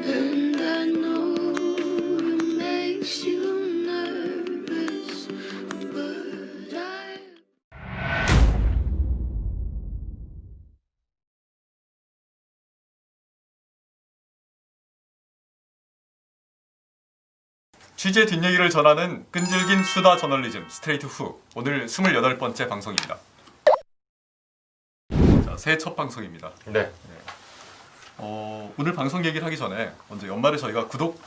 And I know it makes you nervous, but I 취재 뒷얘기를 전하는 끈질긴 수다 저널리즘 스트레이트 후. 오늘 28번째 방송입니다. 자, 새해 첫 방송입니다. 네. 오늘 방송 얘기를 하기 전에 먼저 연말에 저희가 구독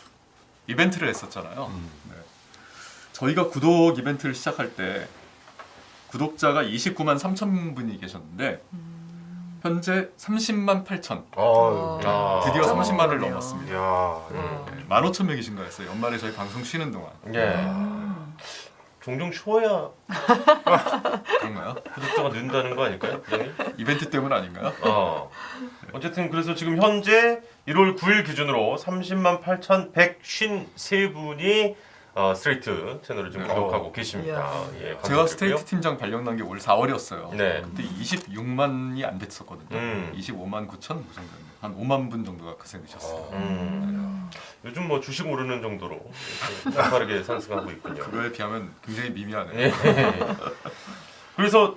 이벤트를 했었잖아요. 네. 저희가 구독 이벤트를 시작할 때 구독자가 29만 3천 분이 계셨는데 현재 30만 8천. 드디어 30만을 넘었습니다. 15,000명이신 거였어요. 연말에 저희 방송 쉬는 동안. 종종 쉬어야 그런가요? 구독자가 는다는 거 아닐까요, 부장님? 이벤트 때문 아닌가요? 어쨌든 그래서 지금 현재 1월 9일 기준으로 30만 8,153분이 스트레이트 채널을 지금 구독하고 계십니다. 예, 제가 스트레이트 팀장 발령난 게 올 4월이었어요. 네. 그때 26만이 안 됐었거든요. 25만 9천 뭐 정도, 한 5만 분 정도가 가세되셨어요. 요즘 뭐 주식 오르는 정도로 빠르게 상승하고 있군요. 그거에 비하면 굉장히 미미하네요. 예. 그래서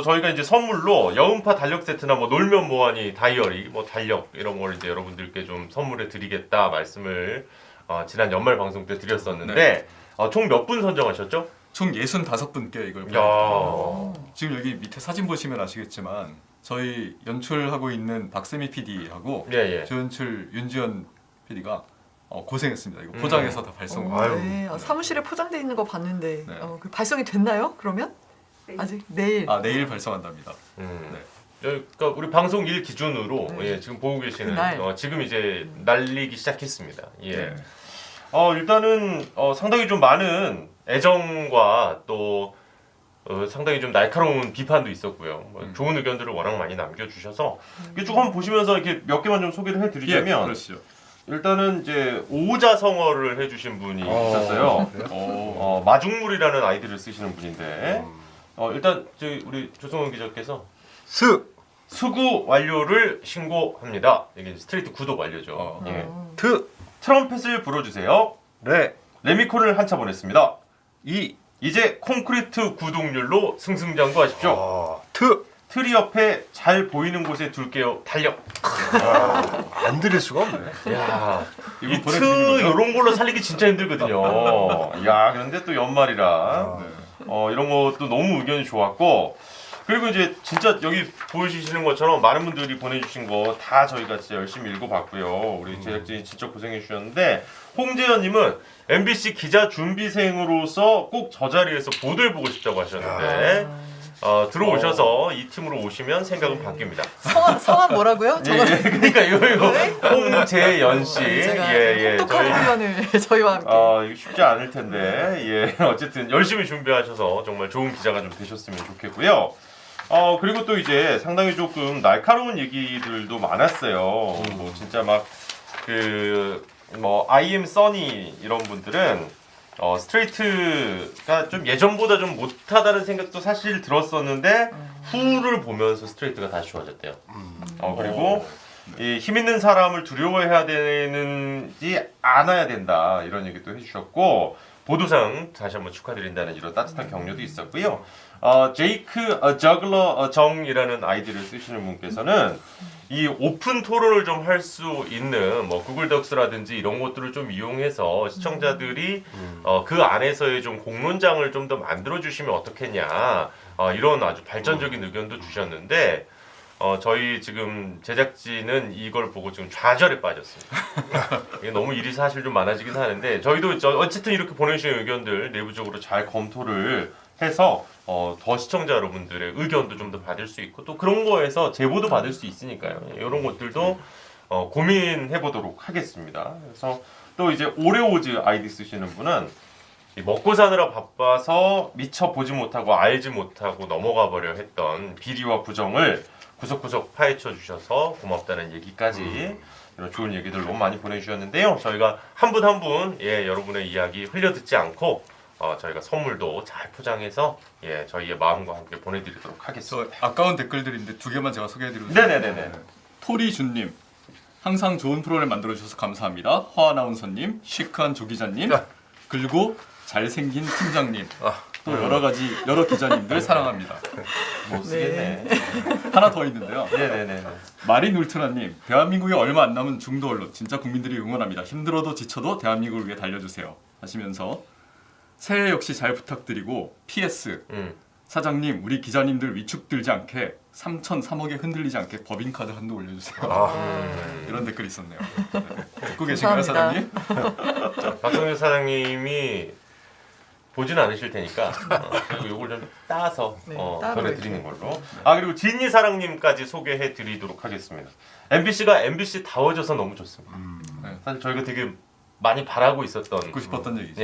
저희가 이제 선물로 여음파 달력 세트나 뭐 놀면 뭐하니 다이어리, 뭐 달력 이런 걸 이제 여러분들께 좀 선물해 드리겠다 말씀을 지난 연말 방송 때 드렸었는데 총 몇 분 선정하셨죠? 총 65분께 이걸 보내드립니다. 지금 여기 밑에 사진 보시면 아시겠지만 저희 연출하고 있는 박세미 PD하고 조연출 윤지연 PD가 고생했습니다. 이거 포장해서 다 발송. 네. 사무실에 포장돼 있는 거 봤는데 그 발송이 됐나요? 그러면? 아직 내일. 내일 발송한답니다. 네. 그러니까 우리 방송 일 기준으로 지금 보고 계시는 지금 이제 날리기 시작했습니다. 예. 일단은 상당히 좀 많은 애정과 또 상당히 좀 날카로운 비판도 있었고요. 좋은 의견들을 워낙 많이 남겨주셔서 쭉 한번 보시면서 이렇게 몇 개만 좀 소개를 해드리자면 그렇죠. 일단은 이제 오자성어를 해주신 분이 있었어요. 마중물이라는 아이디를 쓰시는 분인데 일단 우리 조성원 기자께서 수구 완료를 신고합니다. 이게 스트레이트 구독 완료죠. 트럼펫을 불어주세요. 네. 레미콘을 한차 보냈습니다. 이제 콘크리트 구독률로 승승장구하십시오. 트리 옆에 잘 보이는 곳에 둘게요. 달력. 안 드릴 수가 없네. 야, 이 이런 걸로 살리기 진짜 힘들거든요. 야, 그런데 또 연말이라 이런 것도 너무 의견이 좋았고, 그리고 이제 진짜 여기 보여주시는 것처럼 많은 분들이 보내주신 거 다 저희가 진짜 열심히 읽어봤고요. 우리 제작진이 진짜 고생해 주셨는데, 홍재현님은 MBC 기자 준비생으로서 꼭 저 자리에서 보도해 보고 싶다고 하셨는데. 들어오셔서 이 팀으로 오시면 생각은 바뀝니다. 성함 뭐라고요? 그러니까 이거 홍재연 씨, 똑똑한 의견을 저희와 함께. 이거 쉽지 않을 텐데, 어쨌든 열심히 준비하셔서 정말 좋은 기자가 좀 되셨으면 좋겠고요. 그리고 또 이제 상당히 조금 날카로운 얘기들도 많았어요. 뭐 진짜 막 I am 써니 이런 분들은. 스트레이트가 좀 예전보다 좀 못하다는 생각도 사실 들었었는데 후를 보면서 스트레이트가 다시 좋아졌대요. 그리고 이 힘 있는 사람을 두려워해야 되는지 안아야 된다 이런 얘기도 해주셨고 보도상 다시 한번 축하드린다는 이런 따뜻한 격려도 있었고요. 제이크 저글러 정이라는 아이디를 쓰시는 분께서는 이 오픈 토론을 좀 할 수 있는 뭐 구글 덕스라든지 이런 것들을 좀 이용해서 시청자들이 그 안에서의 좀 공론장을 좀 더 만들어 주시면 어떻겠냐 이런 아주 발전적인 의견도 주셨는데 저희 지금 제작진은 이걸 보고 지금 좌절에 빠졌습니다. 이게 너무 일이 사실 좀 많아지긴 하는데 저희도 어쨌든 이렇게 보내주신 의견들 내부적으로 잘 검토를 해서 더 시청자 여러분들의 의견도 좀 더 받을 수 있고 또 그런 거에서 제보도 받을 수 있으니까요. 이런 것들도 고민해 보도록 하겠습니다. 그래서 또 이제 오레오즈 아이디 쓰시는 분은 먹고 사느라 바빠서 미처 보지 못하고 알지 못하고 넘어가 버려 했던 비리와 부정을 구석구석 파헤쳐 주셔서 고맙다는 얘기까지 이런 좋은 얘기들 너무 많이 보내주셨는데요. 저희가 한 분 한 분 여러분의 이야기 흘려듣지 않고 저희가 선물도 잘 포장해서 저희의 마음과 함께 보내드리도록 하겠습니다. 아까운 댓글들인데 두 개만 제가 소개해드리고 네네네. 토리준님 항상 좋은 프로그램 만들어주셔서 감사합니다. 허 아나운서님, 시크한 조 기자님, 그리고 잘생긴 팀장님, 또 여러 기자님들 사랑합니다. 못 쓰겠네. 하나 더 있는데요. 네네네. 마린 울트라님, 대한민국에 얼마 안 남은 중도 언론 진짜 국민들이 응원합니다. 힘들어도 지쳐도 대한민국을 위해 달려주세요. 하시면서 새해 역시 잘 부탁드리고 PS 사장님 우리 기자님들 위축들지 않게 3천 3억에 흔들리지 않게 법인카드 한도 올려주세요. 이런 댓글이 있었네요. 듣고 계신가요 사장님? 박성현 사장님이 보진 않으실 테니까 그리고 요걸 좀 따서 보내드리는 걸로. 그리고 진이 사랑님까지 소개해드리도록 하겠습니다. MBC가 MBC 다워져서 너무 좋습니다. 사실 저희가 되게 많이 바라고 있었던 듣고 싶었던 얘기죠.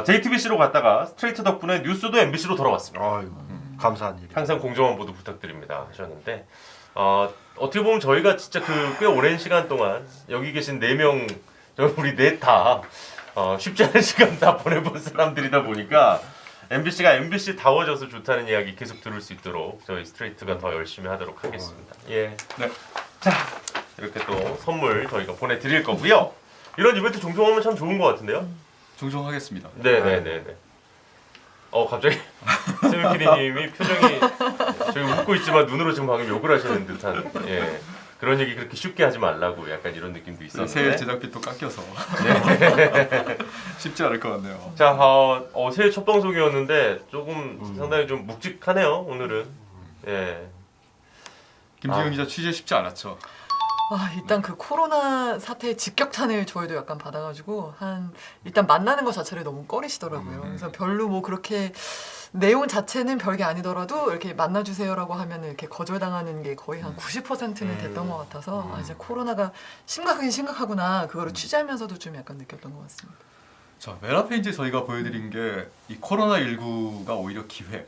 JTBC로 갔다가 스트레이트 덕분에 뉴스도 MBC로 돌아왔습니다. 감사한 일. 항상 공정한 보도 부탁드립니다 하셨는데 어떻게 보면 저희가 진짜 꽤 오랜 시간 동안 여기 계신 4명 우리 넷 다 쉽지 않은 시간 다 보내본 사람들이다 보니까 MBC가 MBC 다워져서 좋다는 이야기 계속 들을 수 있도록 저희 스트레이트가 더 열심히 하도록 하겠습니다. 자 이렇게 또 선물 저희가 보내드릴 거고요. 이런 이벤트 종종 하면 참 좋은 것 같은데요? 종종 하겠습니다. 네네네네. 갑자기 세미 김종현 PD님이 표정이 저희 웃고 있지만 눈으로 지금 방금 욕을 하시는 듯한 예. 그런 얘기 그렇게 쉽게 하지 말라고 약간 이런 느낌도 있었는데 새해 제작비도 깎여서 네. 쉽지 않을 것 같네요. 자, 새해 첫 방송이었는데 조금 상당히 좀 묵직하네요 오늘은. 예. 김지영 기자 취재 쉽지 않았죠. 일단 그 코로나 사태의 직격탄을 저희도 약간 받아가지고 일단 만나는 것 자체를 너무 꺼리시더라고요. 그래서 별로 뭐 그렇게 내용 자체는 별게 아니더라도 이렇게 만나주세요라고 하면 이렇게 거절당하는 게 거의 한 90%는 됐던 것 같아서 이제 코로나가 심각하긴 심각하구나 그거를 취재하면서도 좀 약간 느꼈던 것 같습니다. 자, 맨 앞에 이제 저희가 보여드린 게 이 코로나19가 오히려 기회,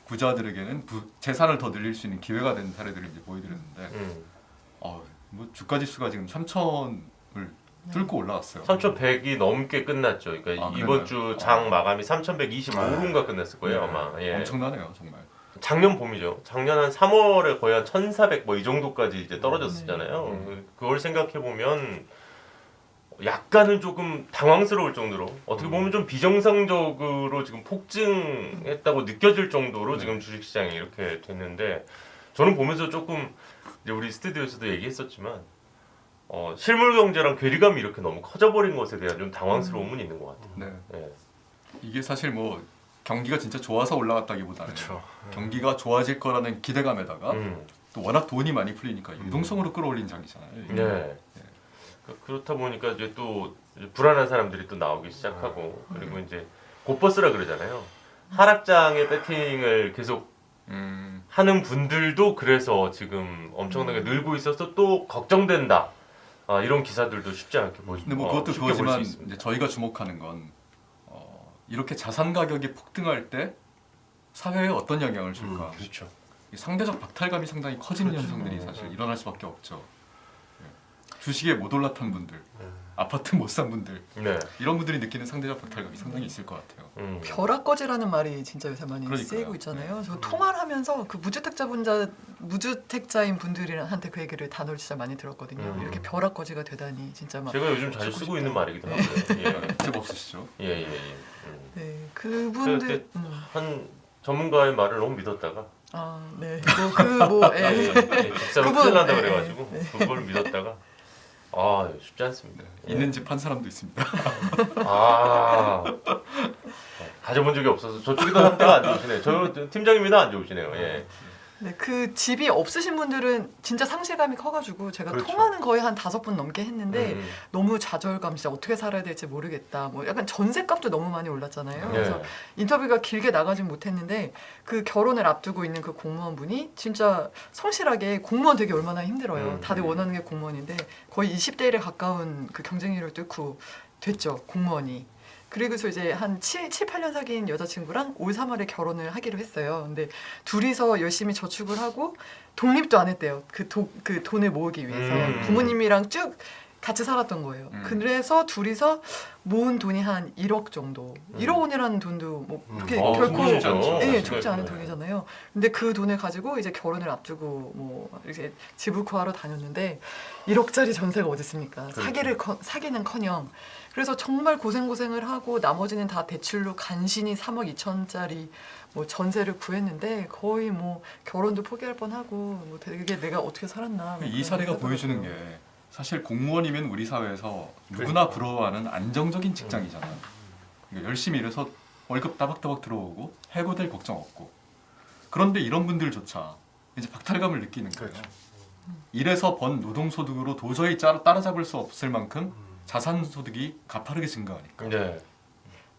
부자들에게는 재산을 더 늘릴 수 있는 기회가 된 사례들을 이제 보여드렸는데 뭐 주가지수가 지금 3,000을 뚫고 올라왔어요. 3,100이 넘게 끝났죠. 그러니까 이번 주 장 마감이 3,125인가 끝났을 거예요 아마. 예. 엄청나네요 정말. 작년 봄이죠. 작년 한 3월에 거의 한 1,400 뭐 이 정도까지 이제 떨어졌었잖아요. 그걸 생각해 보면 약간은 조금 당황스러울 정도로 어떻게 보면 좀 비정상적으로 지금 폭증했다고 느껴질 정도로 지금 주식시장이 이렇게 됐는데 저는 보면서 조금 이제 우리 스튜디오에서도 얘기했었지만 실물 경제랑 괴리감이 이렇게 너무 커져버린 것에 대한 좀 당황스러움은 있는 것 같아요. 네. 예. 이게 사실 뭐 경기가 진짜 좋아서 올라갔다기보다는 그렇죠. 경기가 좋아질 거라는 기대감에다가 또 워낙 돈이 많이 풀리니까 유동성으로 끌어올린 장이잖아요. 네. 그렇다 보니까 이제 또 불안한 사람들이 또 나오기 시작하고 그리고 이제 곧버스라 그러잖아요. 하락장의 배팅을 계속 하는 분들도 그래서 지금 엄청나게 늘고 있어서 또 걱정된다. 이런 기사들도 쉽지 않게 보시죠. 근데 뭐 그것도 그거지만 이제 저희가 주목하는 건 이렇게 자산 가격이 폭등할 때 사회에 어떤 영향을 줄까? 그렇죠. 이 상대적 박탈감이 상당히 커지는 현상들이 사실 일어날 수밖에 없죠. 주식에 못 올랐던 분들, 아파트 못 산 분들 이런 분들이 느끼는 상대적 박탈감이 상당히 있을 것 같아요. 벼락거지라는 말이 진짜 요새 많이 그러니까요. 쓰이고 있잖아요. 저 통화를 하면서 그 무주택자인 분들한테 그 얘기를 단어를 진짜 많이 들었거든요. 이렇게 벼락거지가 되다니 진짜 막. 제가 요즘 자주 쓰고 있는 말이기도 하고요. 제 없으시죠? 예. 네, 그분들 한 전문가의 말을 너무 믿었다가. 집사로 큰일 난다 그래가지고 그걸 믿었다가. 쉽지 않습니다. 있는 집 한 사람도 있습니다. 가져본 적이 없어서 저쪽에도 상태가 안 좋으시네요. 저 팀장님이다 안 좋으시네요. 예. 네, 그 집이 없으신 분들은 진짜 상실감이 커가지고 제가 통화는 거의 한 5분 넘게 했는데 너무 좌절감, 진짜 어떻게 살아야 될지 모르겠다. 뭐 약간 전셋값도 너무 많이 올랐잖아요. 그래서 인터뷰가 길게 나가진 못했는데 그 결혼을 앞두고 있는 그 공무원분이 진짜 성실하게 공무원 되기 얼마나 힘들어요. 다들 원하는 게 공무원인데 거의 20대 1에 가까운 그 경쟁률을 뚫고 됐죠, 공무원이. 그리고서 이제 한 7-8년 사귄 여자친구랑 올 3월에 결혼을 하기로 했어요. 근데 둘이서 열심히 저축을 하고 독립도 안 했대요. 그 돈을 모으기 위해서. 부모님이랑 쭉 같이 살았던 거예요. 그래서 둘이서 모은 돈이 한 1억 정도. 1억 원이라는 돈도 뭐 그렇게 결코 적지 않은 돈이잖아요. 근데 그 돈을 가지고 이제 결혼을 앞두고 뭐 이렇게 집을 구하러 다녔는데 1억짜리 전세가 어디 있습니까? 사기는커녕. 그래서 정말 고생을 하고 나머지는 다 대출로 간신히 3억 2천짜리 뭐 전세를 구했는데 거의 뭐 결혼도 포기할 뻔하고 뭐 되게 내가 어떻게 살았나. 뭐 이 사례가 보여주는 게 사실 공무원이면 우리 사회에서 누구나 부러워하는 안정적인 직장이잖아요. 그러니까 열심히 일해서 월급 따박따박 들어오고 해고될 걱정 없고. 그런데 이런 분들조차 이제 박탈감을 느끼는 거예요. 일해서 번 노동소득으로 도저히 따라잡을 수 없을 만큼 자산 소득이 가파르게 증가하니까.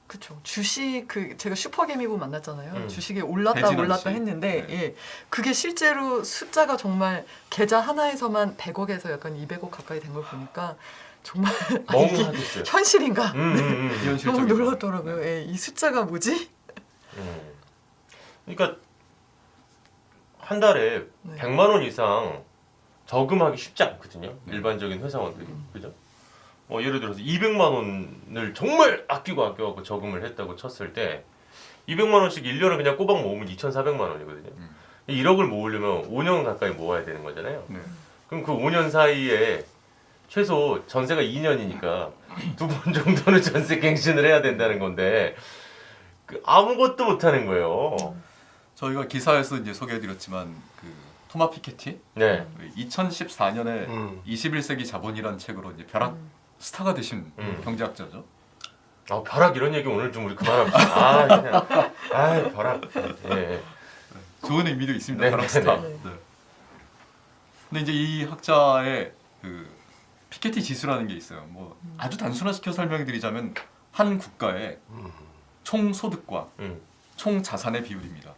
그렇죠. 주식 제가 슈퍼개미분 만났잖아요. 주식이 올랐다 했는데 그게 실제로 숫자가 정말 계좌 하나에서만 100억에서 약간 200억 가까이 된 걸 보니까 정말 이게 현실인가? 너무 놀랐더라고요. 이 숫자가 뭐지? 그러니까 한 달에 100만 원 이상 저금하기 쉽지 않거든요. 일반적인 회사원들이. 그죠? 예를 들어서 200만 원을 정말 아끼고 저금을 했다고 쳤을 때 200만 원씩 1년을 그냥 꼬박 모으면 2,400만 원이거든요. 1억을 모으려면 5년 가까이 모아야 되는 거잖아요. 그럼 그 5년 사이에 최소 전세가 2년이니까 2번 정도는 전세 갱신을 해야 된다는 건데 아무것도 못하는 거예요. 저희가 기사에서 이제 소개해드렸지만 그 토마 피케티, 네. 2014년에 21세기 자본이라는 책으로 이제 벼락 스타가 되신 경제학자죠. 벼락 이런 얘기 오늘 좀 우리 그만합시다. 벼락. 예. 좋은 의미도 있습니다. 네, 벼락 스타. 네. 네. 근데 이제 이 학자의 그 피케티 지수라는 게 있어요. 뭐 아주 단순화시켜 설명드리자면 한 국가의 총 소득과 총 자산의 비율입니다.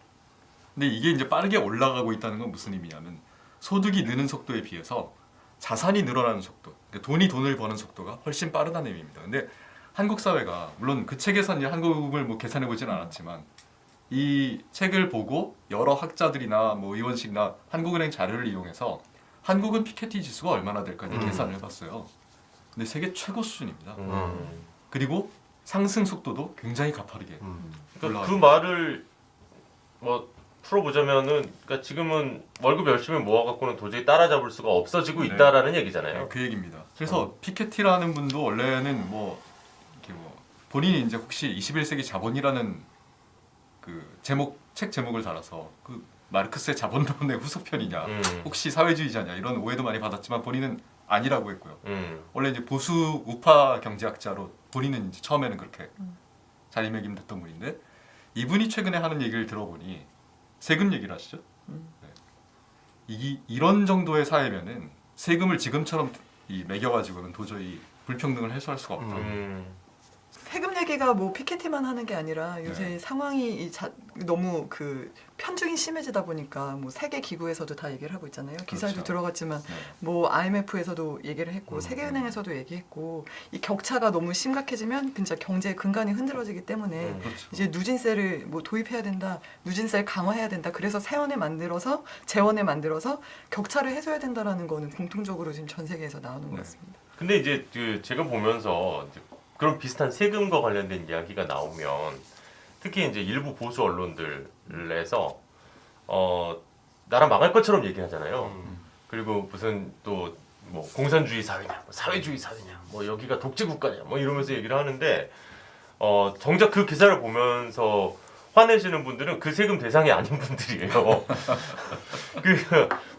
근데 이게 이제 빠르게 올라가고 있다는 건 무슨 의미냐면 소득이 느는 속도에 비해서 자산이 늘어나는 속도, 그러니까 돈이 돈을 버는 속도가 훨씬 빠르다는 의미입니다. 근데 한국 사회가 물론 그 책에서 이제 한국을 뭐 계산해 보진 않았지만 이 책을 보고 여러 학자들이나 뭐 의원식이나 한국은행 자료를 이용해서 한국은 피케티 지수가 얼마나 될까 계산을 해봤어요. 근데 세계 최고 수준입니다. 그리고 상승 속도도 굉장히 가파르게. 그러니까 그 말을 뭐 풀어보자면은, 그러니까 지금은 월급 열심히 모아갖고는 도저히 따라잡을 수가 없어지고 있다라는 얘기잖아요. 네, 그 얘기입니다. 그래서 피케티라는 분도 원래는 뭐 이렇게 뭐 본인이 이제 혹시 21세기 자본이라는 그 책 제목을 달아서 그 마르크스의 자본론의 후속편이냐, 혹시 사회주의자냐 이런 오해도 많이 받았지만 본인은 아니라고 했고요. 원래 이제 보수 우파 경제학자로 본인은 이제 처음에는 그렇게 자리매김됐던 분인데 이분이 최근에 하는 얘기를 들어보니 세금 얘기를 하시죠. 네. 이런 정도의 사회면은 세금을 지금처럼 매겨가지고는 도저히 불평등을 해소할 수가 없다. 세금 얘기가 뭐 피케티만 하는 게 아니라 요새 상황이 너무 그 편중이 심해지다 보니까 뭐 세계 기구에서도 다 얘기를 하고 있잖아요. 기사에도 그렇죠. 들어갔지만 뭐 IMF에서도 얘기를 했고 세계은행에서도 얘기했고 이 격차가 너무 심각해지면 진짜 경제의 근간이 흔들어지기 때문에 그렇죠. 이제 누진세를 뭐 도입해야 된다, 누진세를 강화해야 된다. 그래서 세원을 만들어서 재원을 만들어서 격차를 해소해야 된다라는 거는 공통적으로 지금 전 세계에서 나오는 것 같습니다. 근데 이제 그 제가 보면서 이제 그런 비슷한 세금과 관련된 이야기가 나오면 특히 이제 일부 보수 언론들에서 나라 망할 것처럼 얘기하잖아요. 그리고 무슨 또 뭐 공산주의 사회냐, 뭐 사회주의 사회냐, 뭐 여기가 독재 국가냐, 뭐 이러면서 얘기를 하는데 정작 그 기사를 보면서 화내시는 분들은 그 세금 대상이 아닌 분들이에요.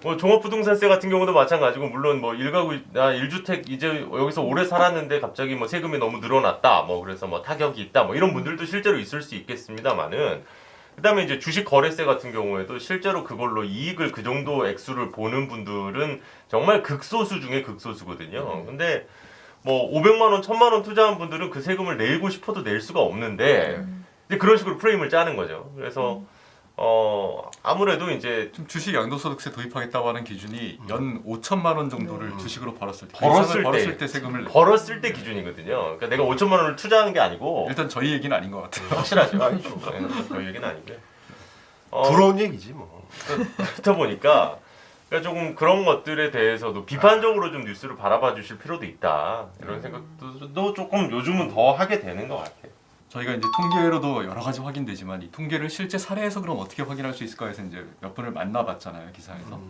뭐 종합부동산세 같은 경우도 마찬가지고 물론 뭐 1가구 1주택 이제 여기서 오래 살았는데 갑자기 뭐 세금이 너무 늘어났다. 뭐 그래서 뭐 타격이 있다. 뭐 이런 분들도 실제로 있을 수 있겠습니다만은 그다음에 이제 주식 거래세 같은 경우에도 실제로 그걸로 이익을 그 정도 액수를 보는 분들은 정말 극소수 중에 극소수거든요. 근데 뭐 500만 원, 1000만 원 투자한 분들은 그 세금을 내고 싶어도 낼 수가 없는데 이제 그런 식으로 프레임을 짜는 거죠. 그래서 아무래도 이제 좀 주식 양도소득세 도입하겠다고 하는 기준이 연 5천만 원 정도를 주식으로 벌었을 때, 벌었을 때 세금을 벌었을 때 기준이거든요. 그러니까 내가 5천만 원을 투자하는 게 아니고 일단 저희 얘기는 아닌 것 같아요. 확실하죠. 아니죠. 저희 얘기는 아니고요. 부러운 얘기지 뭐. 그렇다 보니까 그러니까 조금 그런 것들에 대해서도 비판적으로 좀 뉴스를 바라봐 주실 필요도 있다. 이런 생각도 조금 요즘은 더 하게 되는 것 같아요. 저희가 이제 통계로도 여러 가지 확인되지만 이 통계를 실제 사례에서 그럼 어떻게 확인할 수 있을까 해서 이제 몇 분을 만나봤잖아요, 기사에서.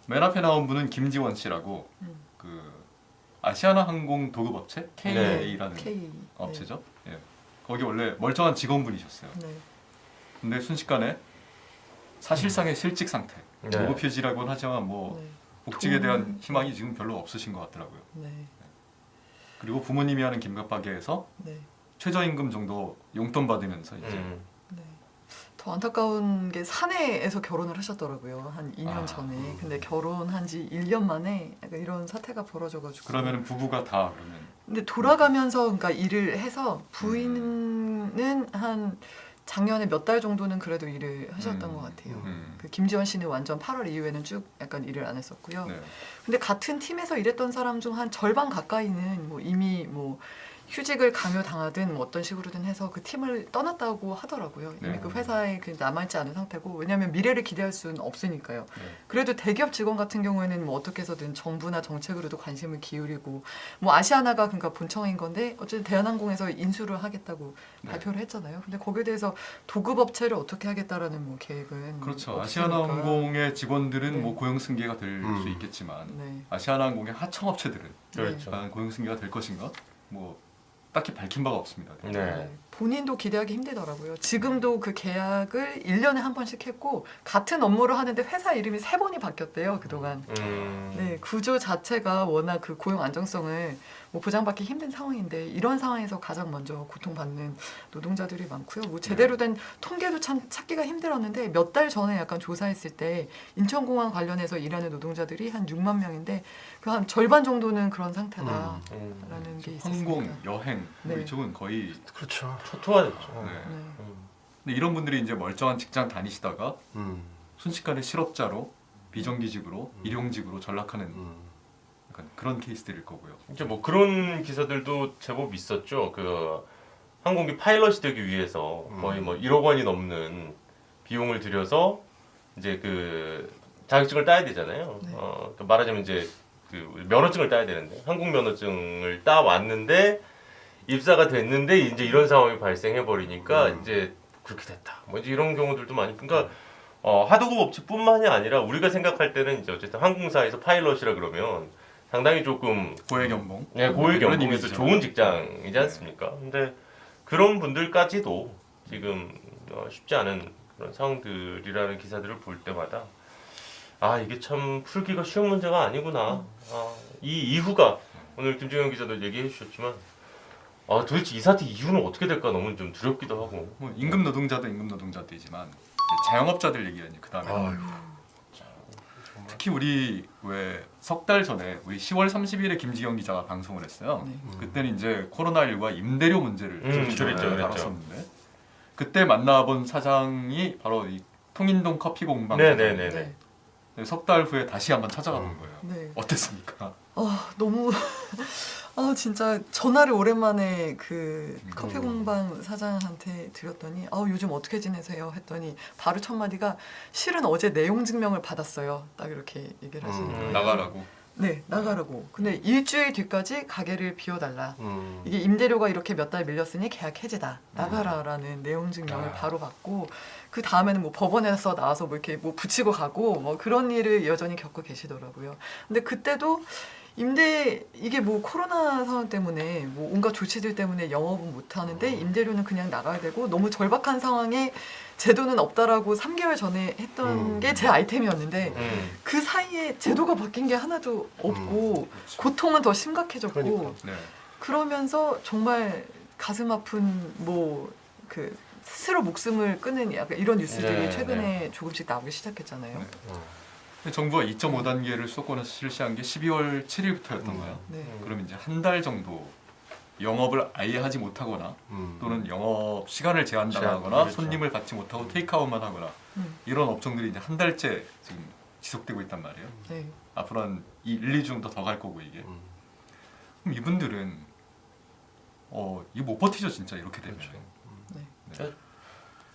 맨 앞에 나온 분은 김지원 씨라고 그 아시아나 항공 도급업체 KA라는 업체죠. 예. 거기 원래 멀쩡한 직원분이셨어요. 근데 순식간에 사실상의 실직 상태, 노후 표지라고는 하지만 뭐 복직에 대한 희망이 지금 별로 없으신 것 같더라고요. 그리고 부모님이 하는 김갑가게에서 최저임금 정도 용돈 받으면서 이제 더 안타까운 게 사내에서 결혼을 하셨더라고요. 한 2년 전에. 근데 결혼한 지 1년 만에 약간 이런 사태가 벌어져가지고. 그러면 부부가 다 그러면. 근데 돌아가면서 그러니까 일을 해서 부인은 한 작년에 몇 달 정도는 그래도 일을 하셨던 것 같아요. 그 김지원 씨는 완전 8월 이후에는 쭉 약간 일을 안 했었고요. 근데 같은 팀에서 일했던 사람 중 한 절반 가까이는 뭐 이미 뭐 휴직을 강요당하든 뭐 어떤 식으로든 해서 그 팀을 떠났다고 하더라고요. 이미 그 회사에 남아있지 않은 상태고 왜냐하면 미래를 기대할 수는 없으니까요. 그래도 대기업 직원 같은 경우에는 뭐 어떻게 해서든 정부나 정책으로도 관심을 기울이고 뭐 아시아나가 그러니까 본청인 건데 어쨌든 대한항공에서 인수를 하겠다고 발표를 했잖아요. 근데 거기에 대해서 도급업체를 어떻게 하겠다라는 뭐 계획은 그렇죠. 없으니까. 아시아나항공의 직원들은 뭐 고용승계가 될 수 있겠지만 아시아나항공의 하청업체들은 과연 고용승계가 될 것인가? 뭐 딱히 밝힌 바가 없습니다. 네. 본인도 기대하기 힘들더라고요. 지금도 그 계약을 1년에 한 번씩 했고 같은 업무를 하는데 회사 이름이 3번이 바뀌었대요. 그동안. 네, 구조 자체가 워낙 그 고용 안정성을 뭐 보장받기 힘든 상황인데 이런 상황에서 가장 먼저 고통받는 노동자들이 많고요. 뭐 제대로 된 통계도 참 찾기가 힘들었는데 몇 달 전에 약간 조사했을 때 인천공항 관련해서 일하는 노동자들이 한 6만 명인데 그 한 절반 정도는 그런 상태다라는 게 있었습니다. 항공, 여행 뭐 네. 이쪽은 거의 그렇죠. 초토화됐죠. 네. 근데 이런 분들이 이제 멀쩡한 직장 다니시다가 순식간에 실업자로 비정규직으로 일용직으로 전락하는 약간 그런 케이스들일 거고요. 이제 뭐 그런 기사들도 제법 있었죠. 그 항공기 파일럿이 되기 위해서 거의 뭐 1억 원이 넘는 비용을 들여서 이제 그 자격증을 따야 되잖아요. 그 말하자면 이제 그 면허증을 따야 되는데 항공 면허증을 따 왔는데 입사가 됐는데 이제 이런 상황이 발생해 버리니까 이제 그렇게 됐다. 뭐 이제 이런 경우들도 많이. 그러니까 하도급 업체뿐만이 아니라 우리가 생각할 때는 이제 어쨌든 항공사에서 파일럿이라 그러면 상당히 조금 고액 연봉. 네, 고액 그런 연봉에서 이미지죠. 좋은 직장이지 않습니까? 근데 그런 분들까지도 지금 쉽지 않은 그런 상황들이라는 기사들을 볼 때마다 아 이게 참 풀기가 쉬운 문제가 아니구나. 이 이후가 오늘 김정현 기자도 얘기해 주셨지만 도대체 이 사태 이후는 어떻게 될까 너무 좀 두렵기도 하고. 뭐 임금 노동자도 임금 노동자들이지만 자영업자들 얘기가 이제 그다음에 특히 우리 왜 석 달 전에 우리 10월 30일에 김지경 기자가 방송을 했어요. 그때는 이제 코로나19와 임대료 문제를 그랬죠. 다뤘었는데 그때 만나본 사장이 바로 이 통인동 커피 공방. 네네네. 석 달 후에 다시 한번 찾아가 본 거예요. 네. 어땠습니까? 너무 진짜 전화를 오랜만에 그 커피 공방 사장한테 드렸더니 요즘 어떻게 지내세요? 했더니 바로 첫 마디가 실은 어제 내용 증명을 받았어요. 딱 이렇게 얘기를 하시는 거예요. 나가라고. 네, 나가라고. 근데 일주일 뒤까지 가게를 비워달라. 이게 임대료가 이렇게 몇 달 밀렸으니 계약 해지다. 나가라라는 내용 증명을 바로 받고 그 다음에는 뭐 법원에서 나와서 뭐 이렇게 뭐 붙이고 가고 뭐 그런 일을 여전히 겪고 계시더라고요. 근데 그때도 이게 뭐 코로나 상황 때문에 뭐 온갖 조치들 때문에 영업은 못 하는데 임대료는 그냥 나가야 되고 너무 절박한 상황에 제도는 없다라고 3개월 전에 했던 게 제 아이템이었는데 그 사이에 제도가 바뀐 게 하나도 없고 고통은 더 심각해졌고 그러면서 정말 가슴 아픈 뭐 그 스스로 목숨을 끊는 약간 이런 뉴스들이 최근에 조금씩 나오기 시작했잖아요. 정부가 2.5단계를 수도권에서 실시한 게 12월 7일부터였던 거예요. 그럼 이제 한 달 정도 영업을 아예 하지 못하거나 또는 영업 시간을 제한당하거나 그렇죠. 손님을 받지 못하고 테이크아웃만 하거나 이런 업종들이 이제 한 달째 지금 지속되고 있단 말이에요. 네. 앞으로 한 1, 2주 정도 더 갈 거고 이게. 그럼 이분들은 이거 못 버티죠 진짜 이렇게 되면.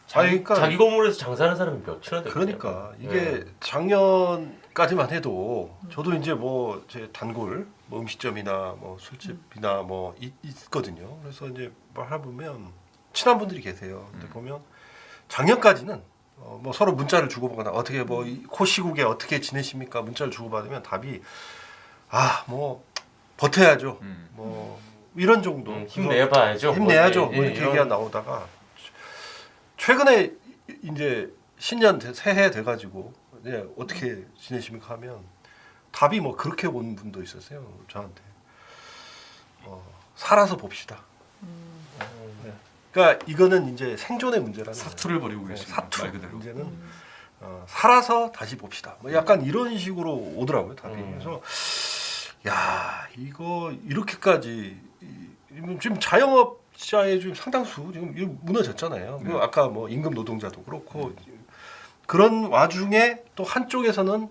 자기 건물에서 장사하는 사람이 몇이나 되거든요. 그러니까 이게 작년까지만 해도 저도 이제 뭐 제 단골 뭐 음식점이나 뭐 술집이나 뭐 있거든요. 그래서 이제 말해 보면 친한 분들이 계세요. 근데 보면 작년까지는 뭐 서로 문자를 주고받거나 어떻게 뭐 코 시국에 어떻게 지내십니까 문자를 주고받으면 답이 뭐 버텨야죠. 뭐 이런 정도 힘내봐야죠. 힘내야죠. 뭐, 뭐 이렇게 얘기가 나오다가 최근에 이제 신년 새해 돼가지고 어떻게 지내십니까 하면 답이 뭐 그렇게 온 분도 있었어요. 저한테 살아서 봅시다. 그러니까 이거는 이제 생존의 문제라는 사투를 벌이고 계시는 사투 말 그대로. 문제는 살아서 다시 봅시다. 뭐 약간 이런 식으로 오더라고요 답이. 그래서 야 이거 이렇게까지 지금 자영업자의 지금 상당수 지금 무너졌잖아요. 그리고 아까 뭐 임금 노동자도 그렇고 그런 와중에 또 한쪽에서는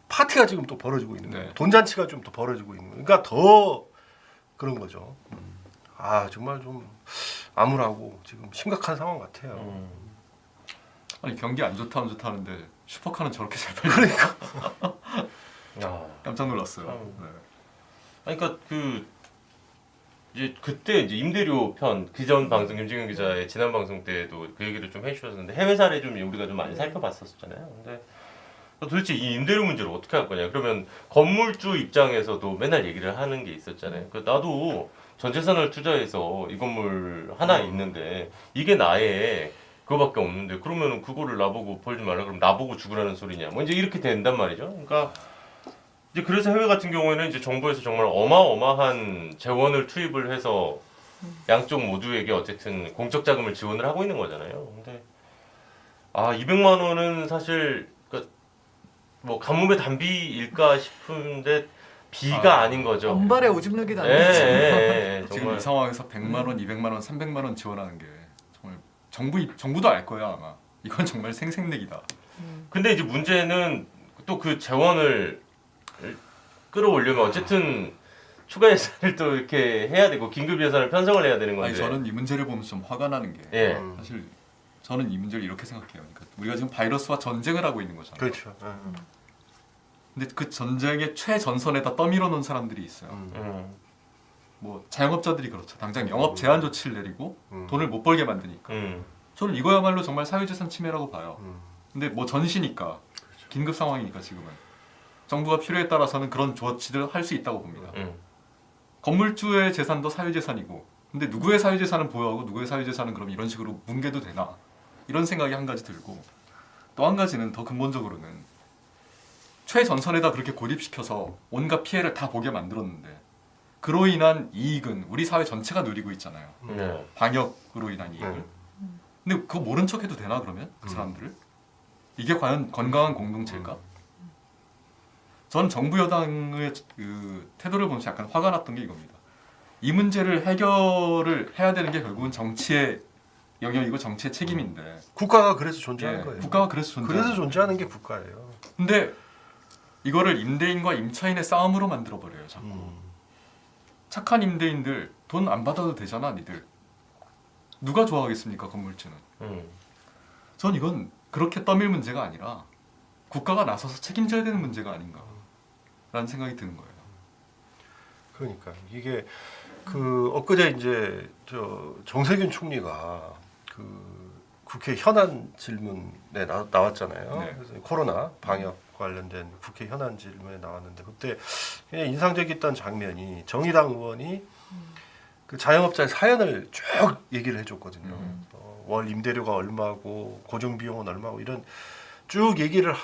파티가 지금 또 벌어지고 있는 거예요. 돈잔치가 좀 더 벌어지고 있는 거예요. 그러니까 더 그런 거죠. 정말 좀 암울하고 지금 심각한 상황 같아요. 아니 경기 안 좋다 하는데 슈퍼카는 저렇게 잘 팔리니까. 깜짝 놀랐어요. 그러니까 그때 이제 임대료 편 기존 방송 김진경 기자의 지난 방송 때도 그 얘기를 좀 해주셨는데 해외 사례 좀 우리가 좀 많이 살펴봤었잖아요. 근데 도대체 이 임대료 문제를 어떻게 할 거냐? 그러면 건물주 입장에서도 맨날 얘기를 하는 게 있었잖아요. 나도 전 재산을 투자해서 이 건물 하나 있는데 이게 나의 그거밖에 없는데 그러면 그거를 나보고 벌지 말라 그러면 나보고 죽으라는 소리냐. 뭐 이제 이렇게 된단 말이죠. 그러니까 이제 그래서 해외 같은 경우에는 이제 정부에서 정말 어마어마한 재원을 투입을 해서 양쪽 모두에게 어쨌든 공적 자금을 지원을 하고 있는 거잖아요. 근데 200만 원은 사실 그러니까 뭐 가뭄의 단비일까 싶은데 비가 아닌 거죠. 엄발의 오줌누기도 아니지. 지금 이 상황에서 100만 원, 200만 원, 300만 원 지원하는 게 정말 정부도 알 거야 아마. 이건 정말 생색내기다. 근데 이제 문제는 또 그 재원을 끌어올려면 어쨌든 추가 예산을 또 이렇게 해야 되고 긴급 예산을 편성을 해야 되는 건데. 아니 저는 이 문제를 보면서 좀 화가 나는 게 사실 저는 이 문제를 이렇게 생각해요. 그러니까 우리가 지금 바이러스와 전쟁을 하고 있는 거잖아요. 그렇죠. 근데 그 전쟁의 최전선에다 떠밀어 놓은 사람들이 있어요. 뭐 자영업자들이 그렇죠. 당장 영업 제한 조치를 내리고 돈을 못 벌게 만드니까. 저는 이거야말로 정말 사회재산 침해라고 봐요. 근데 뭐 전시니까 긴급 상황이니까 지금은 정부가 필요에 따라서는 그런 조치를 할 수 있다고 봅니다. 건물주의 재산도 사회재산이고 근데 누구의 사회재산은 보유하고 누구의 사회재산은 그럼 이런 식으로 뭉개도 되나 이런 생각이 한 가지 들고 또 한 가지는 더 근본적으로는 최전선에다 그렇게 고립시켜서 온갖 피해를 다 보게 만들었는데 그로 인한 이익은 우리 사회 전체가 누리고 있잖아요. 방역으로 인한 이익을. 근데 그거 모른 척해도 되나 그러면 그 사람들을? 이게 과연 건강한 공동체일까? 저는 정부 여당의 그 태도를 보면서 약간 화가 났던 게 이겁니다. 이 문제를 해결을 해야 되는 게 결국은 정치의 영역이고 정치의 책임인데 국가가 그래서 존재하는 거예요. 국가가 그래서 존재하는 게 국가예요. 근데 이거를 임대인과 임차인의 싸움으로 만들어 버려요. 자꾸. 착한 임대인들 돈 안 받아도 되잖아, 니들. 누가 좋아하겠습니까, 건물주는? 전 이건 그렇게 떠밀 문제가 아니라 국가가 나서서 책임져야 되는 문제가 아닌가라는 생각이 드는 거예요. 그러니까 이게 그 엊그제 이제 정세균 총리가 그 국회 현안 질문에 나왔잖아요. 네. 그래서 코로나 방역 관련된 국회 현안 질문에 나왔는데 그때 그냥 인상적이었던 장면이 정의당 의원이 그 자영업자의 사연을 쭉 얘기를 해줬거든요. 월 임대료가 얼마고 고정 비용은 얼마고 이런 쭉 얘기를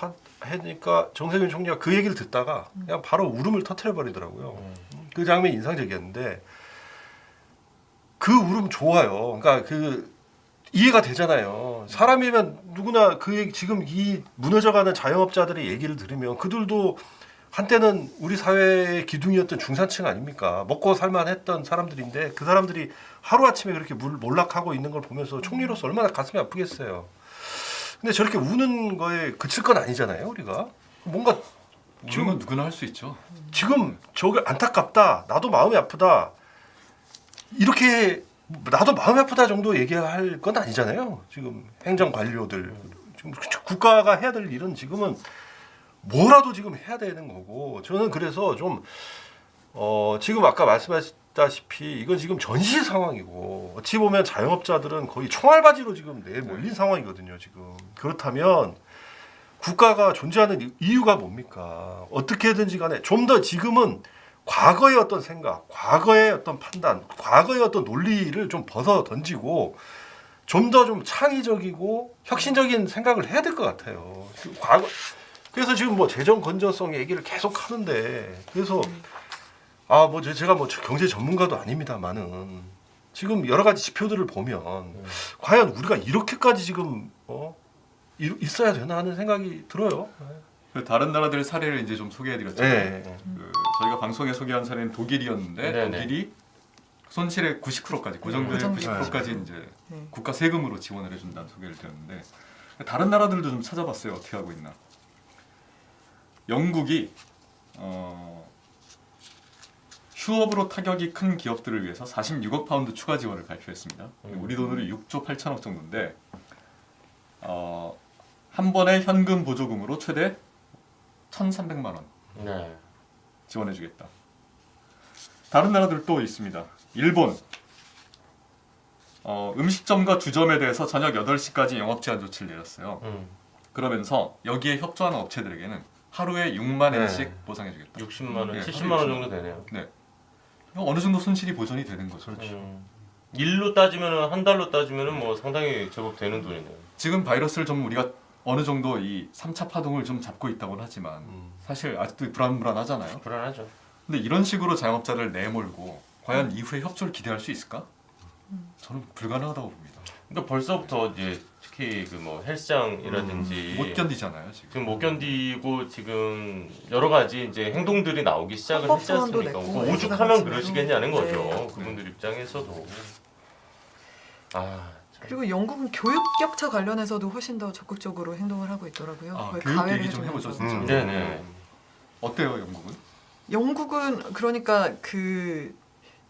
하니까 정세균 총리가 그 얘기를 듣다가 그냥 바로 울음을 터뜨려 버리더라고요. 그 장면이 인상적이었는데 그 울음 좋아요. 그러니까 그 이해가 되잖아요. 사람이면 누구나 그 지금 이 무너져가는 자영업자들의 얘기를 들으면 그들도 한때는 우리 사회의 기둥이었던 중산층 아닙니까? 먹고 살만했던 사람들인데 그 사람들이 하루아침에 그렇게 몰락하고 있는 걸 보면서 총리로서 얼마나 가슴이 아프겠어요. 근데 저렇게 우는 거에 그칠 건 아니잖아요, 우리가. 뭔가 지금은 누구나 할 수 있죠. 지금 저게 안타깝다. 나도 마음이 아프다. 이렇게 나도 마음이 아프다 정도 얘기할 건 아니잖아요. 지금 행정 관료들 지금 국가가 해야 될 일은 지금은 뭐라도 지금 해야 되는 거고 저는 그래서 좀 지금 아까 말씀하셨다시피 이건 지금 전시 상황이고 어찌 보면 자영업자들은 거의 총알바지로 지금 내몰린 상황이거든요. 지금 그렇다면 국가가 존재하는 이유가 뭡니까? 어떻게든지 간에 좀 더 지금은 과거의 어떤 생각, 과거의 어떤 판단, 과거의 어떤 논리를 좀 벗어 던지고 좀 더 좀 창의적이고 혁신적인 생각을 해야 될 것 같아요. 그래서 지금 뭐 재정 건전성 얘기를 계속 하는데 그래서 뭐 제가 뭐 경제 전문가도 아닙니다만은 지금 여러 가지 지표들을 보면 과연 우리가 이렇게까지 지금 있어야 되나 하는 생각이 들어요. 다른 나라들 사례를 이제 좀 소개해드렸잖아요. 저희가 방송에 소개한 사례는 독일이었는데 독일이 손실의 90%까지 고정비율 90%까지 이제 국가 세금으로 지원을 해준다는 소개를 드렸는데 다른 나라들도 좀 찾아봤어요. 어떻게 하고 있나. 영국이 휴업으로 타격이 큰 기업들을 위해서 46억 파운드 추가 지원을 발표했습니다. 우리 돈으로 6조 8천억 정도인데 한 번에 현금 보조금으로 최대 1,300만 원 지원해주겠다. 다른 나라들 또 있습니다. 일본 음식점과 주점에 대해서 저녁 8시까지 영업 제한 조치를 내렸어요. 그러면서 여기에 협조하는 업체들에게는 하루에 6만 엔씩 보상해주겠다. 60만 원, 70만 원 정도 되네요. 네. 어느 정도 손실이 보전이 되는 거죠. 일로 따지면은 한 달로 따지면은 뭐 상당히 제법 되는 돈이네요. 지금 바이러스를 좀 우리가 어느 정도 이 3차 파동을 좀 잡고 있다고는 하지만 사실 아직도 불안하잖아요. 불안하죠. 근데 이런 식으로 자영업자를 내몰고 과연 이후에 협조를 기대할 수 있을까? 저는 불가능하다고 봅니다. 그러니까 벌써부터 이제 특히 그 뭐 헬스장이라든지 못 견디잖아요. 지금 못 견디고 지금 여러 가지 이제 행동들이 나오기 시작을 했지 헌법소원도 않습니까? 냈고, 뭐 오죽하면 예산안도 그러시겠냐는 거죠. 네. 그분들 입장에서도. 그리고 영국은 교육 격차 관련해서도 훨씬 더 적극적으로 행동을 하고 있더라고요. 거의 교육 가외를 얘기 좀 해주면서. 해보죠. 진짜. 네네. 어때요, 영국은? 영국은 그러니까 그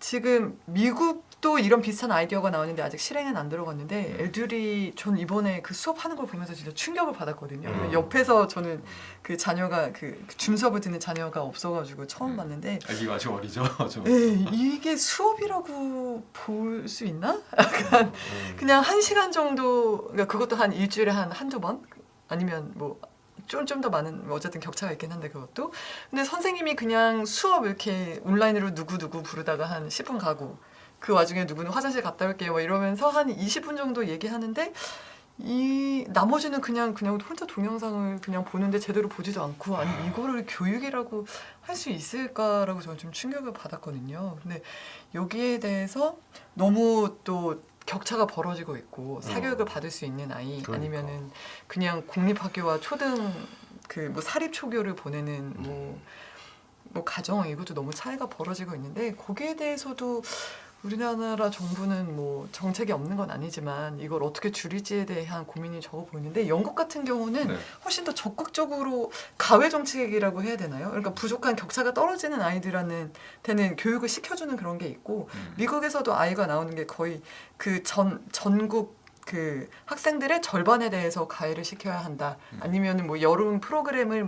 지금 미국도 이런 비슷한 아이디어가 나왔는데 아직 실행은 안 들어갔는데 애들이 전 이번에 그 수업하는 걸 보면서 진짜 충격을 받았거든요. 옆에서 저는 그 자녀가 그 줌 수업을 듣는 자녀가 없어가지고 처음 봤는데 아기가 아직 어리죠. 네, 이게 수업이라고 볼 수 있나? 약간 그냥 1시간 정도 그러니까 그것도 한 일주일에 한두 번 아니면 뭐 좀 더 많은 어쨌든 격차가 있긴 한데 그것도 근데 선생님이 그냥 수업 이렇게 온라인으로 누구 부르다가 한 10분 가고 그 와중에 누구는 화장실 갔다 올게요 뭐 이러면서 한 20분 정도 얘기하는데 이 나머지는 그냥 혼자 동영상을 그냥 보는데 제대로 보지도 않고 아니 이거를 교육이라고 할 수 있을까라고 저는 좀 충격을 받았거든요. 근데 여기에 대해서 너무 또 격차가 벌어지고 있고 사교육을 받을 수 있는 아이 아니면은 그냥 공립학교와 초등 그 뭐 사립 초교를 보내는 뭐 가정 이것도 너무 차이가 벌어지고 있는데 거기에 대해서도 우리나라 정부는 뭐 정책이 없는 건 아니지만 이걸 어떻게 줄일지에 대한 고민이 적어 보이는데 영국 같은 경우는 훨씬 더 적극적으로 가외 정책이라고 해야 되나요? 그러니까 부족한 격차가 떨어지는 아이들한테는 교육을 시켜주는 그런 게 있고 미국에서도 아이가 나오는 게 거의 그 전국 그 학생들의 절반에 대해서 가해를 시켜야 한다. 아니면은 뭐 여름 프로그램을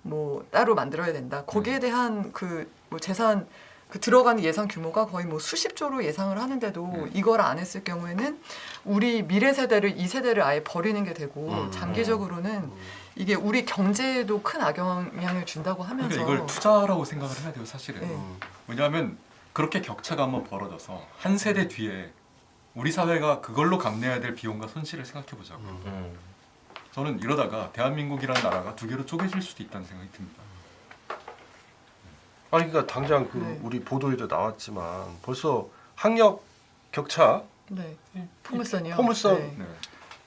뭐 따로 만들어야 된다. 거기에 대한 그 뭐 재산 그 들어가는 예산 규모가 거의 뭐 수십조로 예상을 하는데도 이걸 안 했을 경우에는 우리 미래 세대를 이 세대를 아예 버리는 게 되고 장기적으로는 이게 우리 경제에도 큰 악영향을 준다고 하면서 그러니까 이걸 투자라고 생각을 해야 돼요, 사실은. 왜냐하면 그렇게 격차가 한번 벌어져서 한 세대 뒤에 우리 사회가 그걸로 감내해야 될 비용과 손실을 생각해 보자고요. 저는 이러다가 대한민국이라는 나라가 두 개로 쪼개질 수도 있다는 생각이 듭니다. 아니 그러니까 당장 그 우리 보도에도 나왔지만 벌써 학력 격차, 포물선이요. 포물선.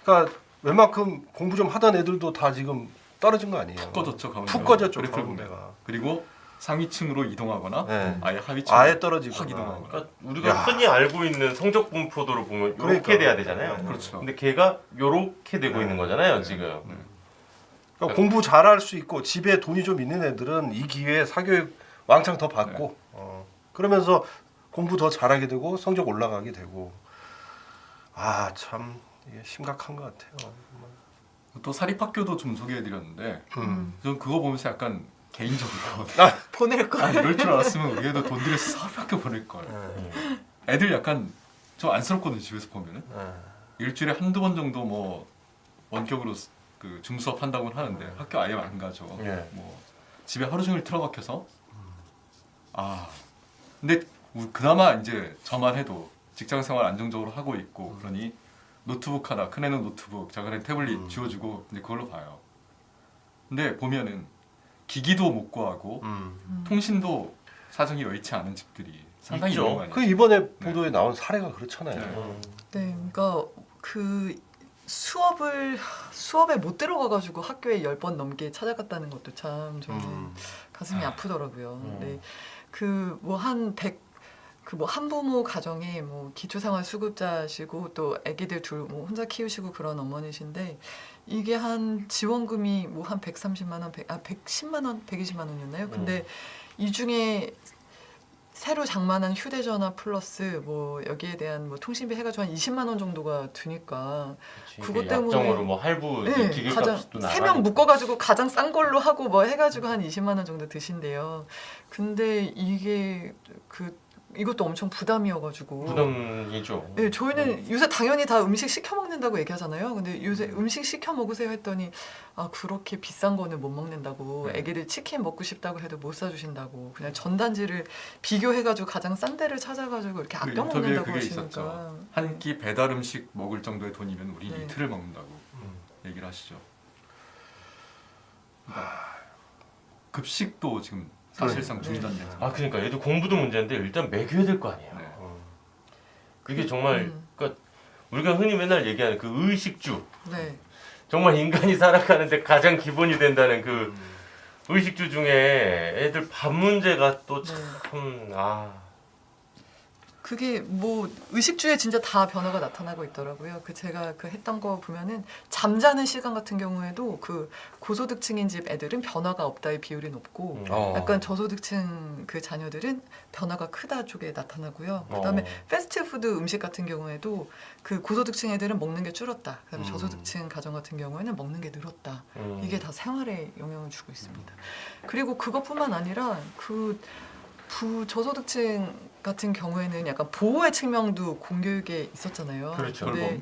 그러니까 웬만큼 공부 좀 하던 애들도 다 지금 떨어진 거 아니에요? 푹 꺼졌죠, 가운데. 푹 꺼졌죠, 그래프를 가운데가. 그리고 상위층으로 이동하거나 아예 하위층으로 아예 떨어지거나. 확 이동하거나. 그러니까 우리가 흔히 알고 있는 성적 분포도를 보면 이렇게 그러니까. 돼야 되잖아요. 그렇죠. 근데 걔가 이렇게 되고 있는 거잖아요, 지금. 그러니까 공부 잘할 수 있고 집에 돈이 좀 있는 애들은 이 기회에 사교육 왕창 더 받고 그러면서 공부 더 잘하게 되고 성적 올라가게 되고 아 참 이게 심각한 것 같아요. 또 사립학교도 좀 소개해드렸는데 저는 그거 보면서 약간 개인적으로 보낼 걸. 이럴 줄 알았으면 우리도 돈 들여서 사립학교 보낼 걸. 애들 약간 좀 안쓰럽거든요, 집에서 보면은. 일주일에 한두 번 정도 뭐 원격으로 그 줌 수업 한다고는 하는데 학교 아예 안 가죠. 뭐 집에 하루 종일 틀어박혀서 근데 그나마 이제 저만 해도 직장 생활 안정적으로 하고 있고 그러니 노트북 하나, 큰애는 노트북, 작은애는 태블릿 쥐어주고 이제 그걸로 봐요. 근데 보면은 기기도 못 구하고 통신도 사정이 여의치 않은 집들이 상당히 있는 거 아니에요? 그 이번에 보도에 나온 사례가 그렇잖아요. 네, 그러니까 그 수업에 못 들어가가지고 학교에 10번 넘게 찾아갔다는 것도 참 저는 가슴이 아프더라고요. 네, 그 뭐 한부모 가정에 뭐 기초생활 수급자시고 또 아기들 둘 뭐 혼자 키우시고 그런 어머니신데 이게 한 지원금이 뭐 한 130만 원, 110만 원, 120만 원이었나요? 근데 이 중에 새로 장만한 휴대전화 플러스 뭐 여기에 대한 뭐 통신비 해가지고 한 20만 원 정도가 드니까 그것 때문에 약정으로 뭐 할부 기계값도 나가고 3명 묶어가지고 가장 싼 걸로 하고 뭐 해가지고 한 20만 원 정도 드신대요. 근데 이게 그 이것도 엄청 부담이어가지고. 부담이죠. 네, 저희는 요새 당연히 다 음식 시켜 먹는다고 얘기하잖아요. 근데 요새 음식 시켜 먹으세요 했더니 아 그렇게 비싼 거는 못 먹는다고. 애기들 치킨 먹고 싶다고 해도 못 사주신다고. 그냥 전단지를 비교해가지고 가장 싼 데를 찾아가지고 이렇게 그 아껴 인터뷰에 먹는다고 그게 하시니까. 있었죠. 한 끼 배달 음식 먹을 정도의 돈이면 우리 네. 이틀을 먹는다고 얘기를 하시죠. 그러니까 급식도 지금 사실상 중단되죠. 아 그러니까 얘도 공부도 문제인데 일단 먹여야 될 거 아니에요. 그게 정말 그러니까 우리가 흔히 맨날 얘기하는 그 의식주. 네. 정말 인간이 살아가는데 가장 기본이 된다는 그 의식주 중에 애들 밥 문제가 또 참 그게 뭐 의식주에 진짜 다 변화가 나타나고 있더라고요. 그 제가 그 했던 거 보면은 잠자는 시간 같은 경우에도 그 고소득층인 집 애들은 변화가 없다의 비율이 높고 약간 저소득층 그 자녀들은 변화가 크다 쪽에 나타나고요. 그다음에 패스트푸드 음식 같은 경우에도 그 고소득층 애들은 먹는 게 줄었다. 그다음에 저소득층 가정 같은 경우에는 먹는 게 늘었다. 이게 다 생활에 영향을 주고 있습니다. 그리고 그것뿐만 아니라 그 저소득층 같은 경우에는 약간 보호의 측면도 공교육에 있었잖아요. 그렇죠. 근데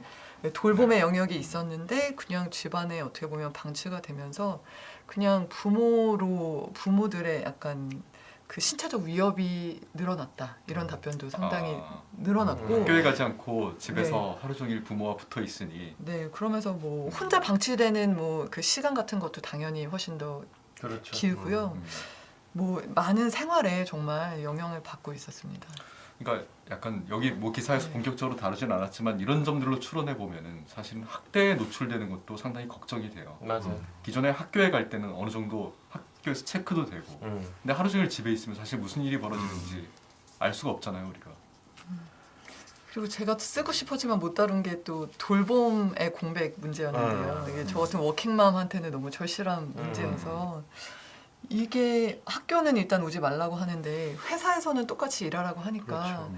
돌봄의 영역이 있었는데 그냥 집안에 어떻게 보면 방치가 되면서 그냥 부모들의 약간 그 신체적 위협이 늘어났다. 이런 답변도 상당히 늘어났고 학교에 가지 않고 집에서 하루 종일 부모와 붙어 있으니 네, 그러면서 뭐 혼자 방치되는 뭐 그 시간 같은 것도 당연히 훨씬 더 길고요. 뭐 많은 생활에 정말 영향을 받고 있었습니다. 그러니까 약간 여기 뭐 기사에서 본격적으로 다루진 않았지만 이런 점들로 추론해 보면은 사실은 학대에 노출되는 것도 상당히 걱정이 돼요. 맞아요. 기존에 학교에 갈 때는 어느 정도 학교에서 체크도 되고 근데 하루 종일 집에 있으면 사실 무슨 일이 벌어지는지 알 수가 없잖아요, 우리가. 그리고 제가 쓰고 싶었지만 못 다룬 게 또 돌봄의 공백 문제였는데요. 이게 저 같은 워킹맘한테는 너무 절실한 문제여서 이게 학교는 일단 오지 말라고 하는데 회사에서는 똑같이 일하라고 하니까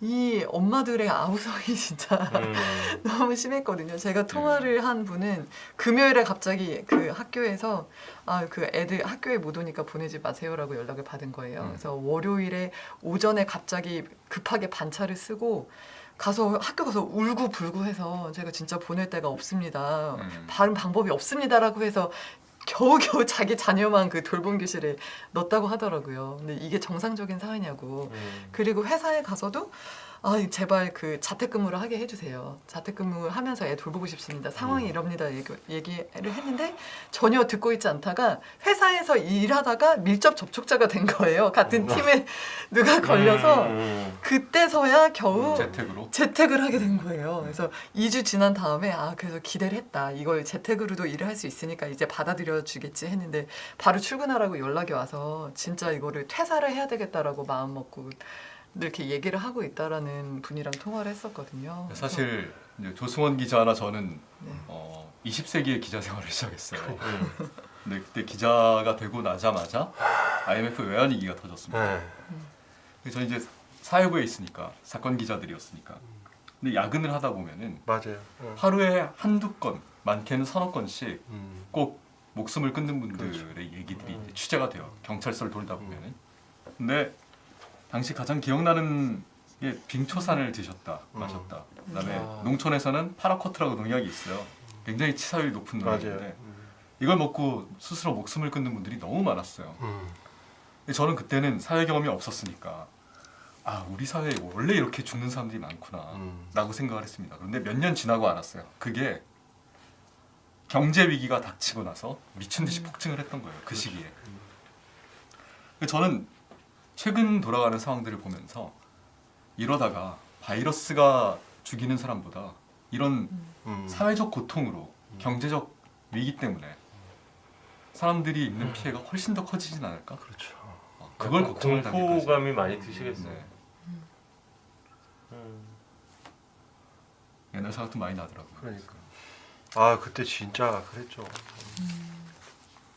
이 엄마들의 아우성이 진짜 너무 심했거든요. 제가 통화를 한 분은 금요일에 갑자기 그 학교에서 그 애들 학교에 못 오니까 보내지 마세요라고 연락을 받은 거예요. 그래서 월요일에 오전에 갑자기 급하게 반차를 쓰고 학교 가서 울고불고 해서 제가 진짜 보낼 데가 없습니다. 다른 방법이 없습니다라고 해서 겨우겨우 자기 자녀만 그 돌봄 교실에 넣었다고 하더라고요. 근데 이게 정상적인 사회냐고. 그리고 회사에 가서도 제발 그 재택근무를 하게 해주세요. 재택근무를 하면서 애 돌보고 싶습니다. 상황이 이럽니다. 얘기를 했는데 전혀 듣고 있지 않다가 회사에서 일하다가 밀접 접촉자가 된 거예요. 같은 팀에 누가 걸려서 그때서야 겨우 재택을 하게 된 거예요. 그래서 2주 지난 다음에 그래서 기대를 했다. 이걸 재택으로도 일을 할 수 있으니까 이제 받아들여 주겠지 했는데 바로 출근하라고 연락이 와서 진짜 이거를 퇴사를 해야 되겠다라고 마음 먹고 이렇게 얘기를 하고 있다라는 분이랑 통화를 했었거든요. 사실 이제 조승원 기자나 저는 20세기에 기자 생활을 시작했어요. 근데 그때 기자가 되고 나자마자 IMF 외환위기가 터졌습니다. 저는 이제 사회부에 있으니까 사건 기자들이었으니까. 근데 야근을 하다 보면은 하루에 한두 건, 많게는 서너 건씩 꼭 목숨을 끊는 분들의 얘기들이 이제 취재가 돼요. 경찰서를 돌다 보면은. 근데 당시 가장 기억나는 게 빙초산을 드셨다, 마셨다. 그다음에 농촌에서는 파라쿼트라고 농약이 있어요. 굉장히 치사율이 높은 농약인데 이걸 먹고 스스로 목숨을 끊는 분들이 너무 많았어요. 저는 그때는 사회 경험이 없었으니까 우리 사회에 원래 이렇게 죽는 사람들이 많구나 라고 생각을 했습니다. 그런데 몇 년 지나고 알았어요. 그게 경제 위기가 닥치고 나서 미친 듯이 폭증을 했던 거예요. 그 시기에. 저는 최근 돌아가는 상황들을 보면서 이러다가 바이러스가 죽이는 사람보다 이런 사회적 고통으로 경제적 위기 때문에 사람들이 입는 피해가 훨씬 더 커지진 않을까? 그걸 걱정을 공포감이 많이 드시겠어요. 옛날 생각도 많이 나더라고요. 그러니까. 그때 진짜 그랬죠.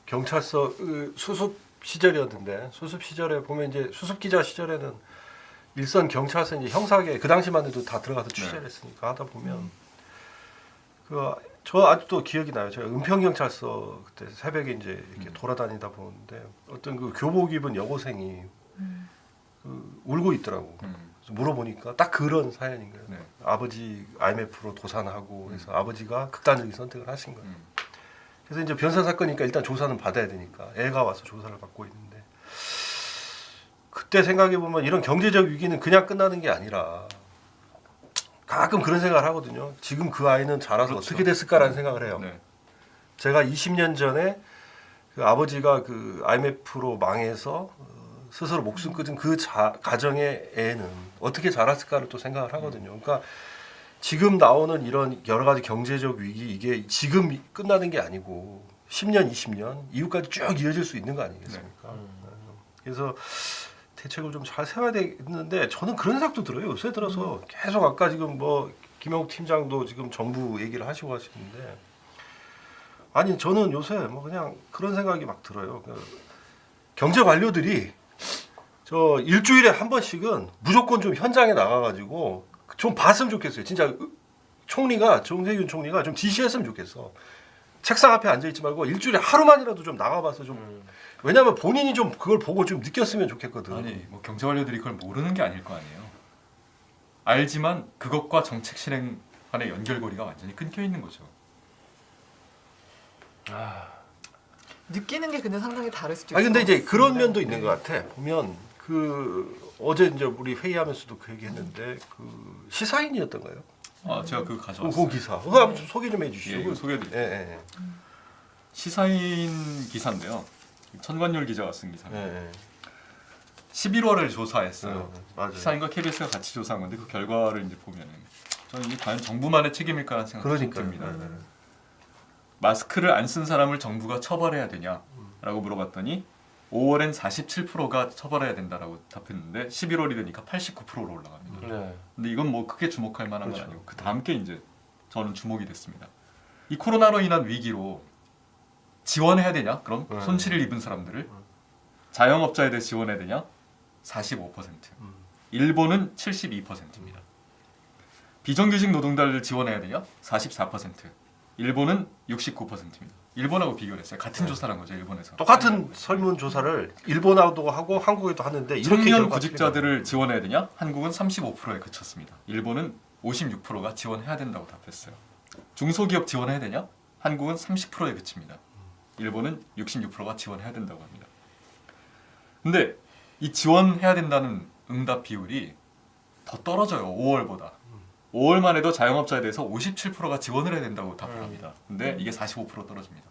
경찰서 수습 시절이었는데 수습 시절에 보면 이제 수습 기자 시절에는 일선 경찰서 이제 형사계 그 당시만 해도 다 들어가서 취재를 했으니까 하다 보면 저 아직도 기억이 나요. 제가 은평 경찰서 그때 새벽에 이제 이렇게 돌아다니다 보는데 어떤 그 교복 입은 여고생이 울고 있더라고. 그래서 물어보니까 딱 그런 사연인 거예요. 네. 아버지 IMF로 도산하고 해서 아버지가 극단적인 선택을 하신 거예요. 그래서 이제 변산 사건이니까 일단 조사는 받아야 되니까 애가 와서 조사를 받고 있는데 그때 생각해 보면 이런 경제적 위기는 그냥 끝나는 게 아니라 가끔 그런 생각을 하거든요. 지금 그 아이는 자라서 그렇죠. 어떻게 됐을까라는 생각을 해요. 네. 제가 20년 전에 그 아버지가 그 IMF로 망해서 스스로 목숨 끊은 그 가정의 애는 어떻게 자랐을까를 또 생각을 하거든요. 그러니까 지금 나오는 이런 여러 가지 경제적 위기 이게 지금 끝나는 게 아니고 10년, 20년 이후까지 쭉 이어질 수 있는 거 아니겠습니까? 그래서 대책을 좀 잘 세워야 되는데 저는 그런 생각도 들어요. 요새 들어서 계속 아까 지금 뭐 김영욱 팀장도 지금 정부 얘기를 하시고 하시는데 아니 저는 요새 뭐 그냥 그런 생각이 막 들어요. 경제 관료들이 저 일주일에 한 번씩은 무조건 좀 현장에 나가가지고 좀 봤으면 좋겠어요. 진짜 총리가 정세균 총리가 좀 지시했으면 좋겠어. 책상 앞에 앉아 있지 말고 일주일에 하루만이라도 좀 나가봐서 좀 왜냐하면 본인이 좀 그걸 보고 좀 느꼈으면 좋겠거든. 아니 뭐 경제 관료들이 그걸 모르는 게 아닐 거 아니에요. 알지만 그것과 정책 실행 간의 연결고리가 완전히 끊겨 있는 거죠. 느끼는 게 근데 상당히 다를 수도 있어요. 아니 근데 이제 그런 면도 있는 것 같아. 보면 그 어제 이제 우리 회의하면서도 그 얘기했는데 그 시사인이었던가요? 아 제가 그거 가져왔어요. 그 기사. 그거 한번 소개 좀 해주시죠. 예, 소개해드릴게요. 예. 시사인 기사인데요. 천관열 기자가 쓴 기사입니다. 11월을 조사했어요. 시사인과 KBS가 같이 조사한 건데 그 결과를 이제 보면은 저는 이게 과연 정부만의 책임일까라는 생각이 듭니다. 마스크를 안 쓴 사람을 정부가 처벌해야 되냐라고 물어봤더니 5월엔 47%가 처벌해야 된다라고 답했는데 11월이 되니까 89%로 올라갑니다. 근데 이건 뭐 크게 주목할 만한 건 아니고 그 다음 게 이제 저는 주목이 됐습니다. 이 코로나로 인한 위기로 지원해야 되냐? 그럼 손실을 입은 사람들을 자영업자에 대해 지원해야 되냐? 45%. 일본은 72%입니다. 비정규직 노동자를 지원해야 되냐? 44%. 일본은 69%입니다. 일본하고 비교를 했어요. 같은 조사를 한 거죠, 일본에서. 똑같은 설문조사를 일본하고도 하고 한국에도 하는데 이렇게 청년 구직자들을 지원해야 되냐? 한국은 35%에 그쳤습니다. 일본은 56%가 지원해야 된다고 답했어요. 중소기업 지원해야 되냐? 한국은 30%에 그칩니다. 일본은 66%가 지원해야 된다고 합니다. 근데 이 지원해야 된다는 응답 비율이 더 떨어져요. 5월보다. 5월만 해도 자영업자에 대해서 57%가 지원을 해야 된다고 답을 합니다. 근데 이게 45% 떨어집니다.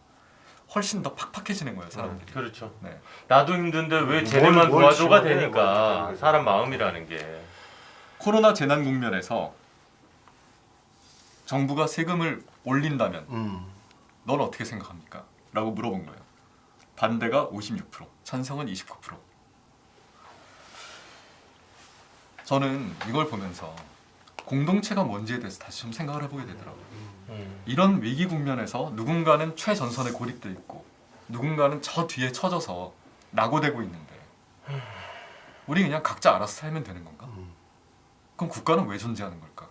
훨씬 더 팍팍해지는 거예요, 사람들이. 그렇죠. 네. 나도 힘든데 왜 쟤네만 도와줘가 되니까 사람 마음이라는 게. 코로나 재난 국면에서 정부가 세금을 올린다면 넌 어떻게 생각합니까? 라고 물어본 거예요. 반대가 56%, 찬성은 29%. 저는 이걸 보면서 공동체가 뭔지에 대해서 다시 좀 생각을 해보게 되더라고요. 이런 위기 국면에서 누군가는 최전선에 고립돼 있고 누군가는 저 뒤에 처져서 낙오되고 있는데 우리 그냥 각자 알아서 살면 되는 건가? 그럼 국가는 왜 존재하는 걸까?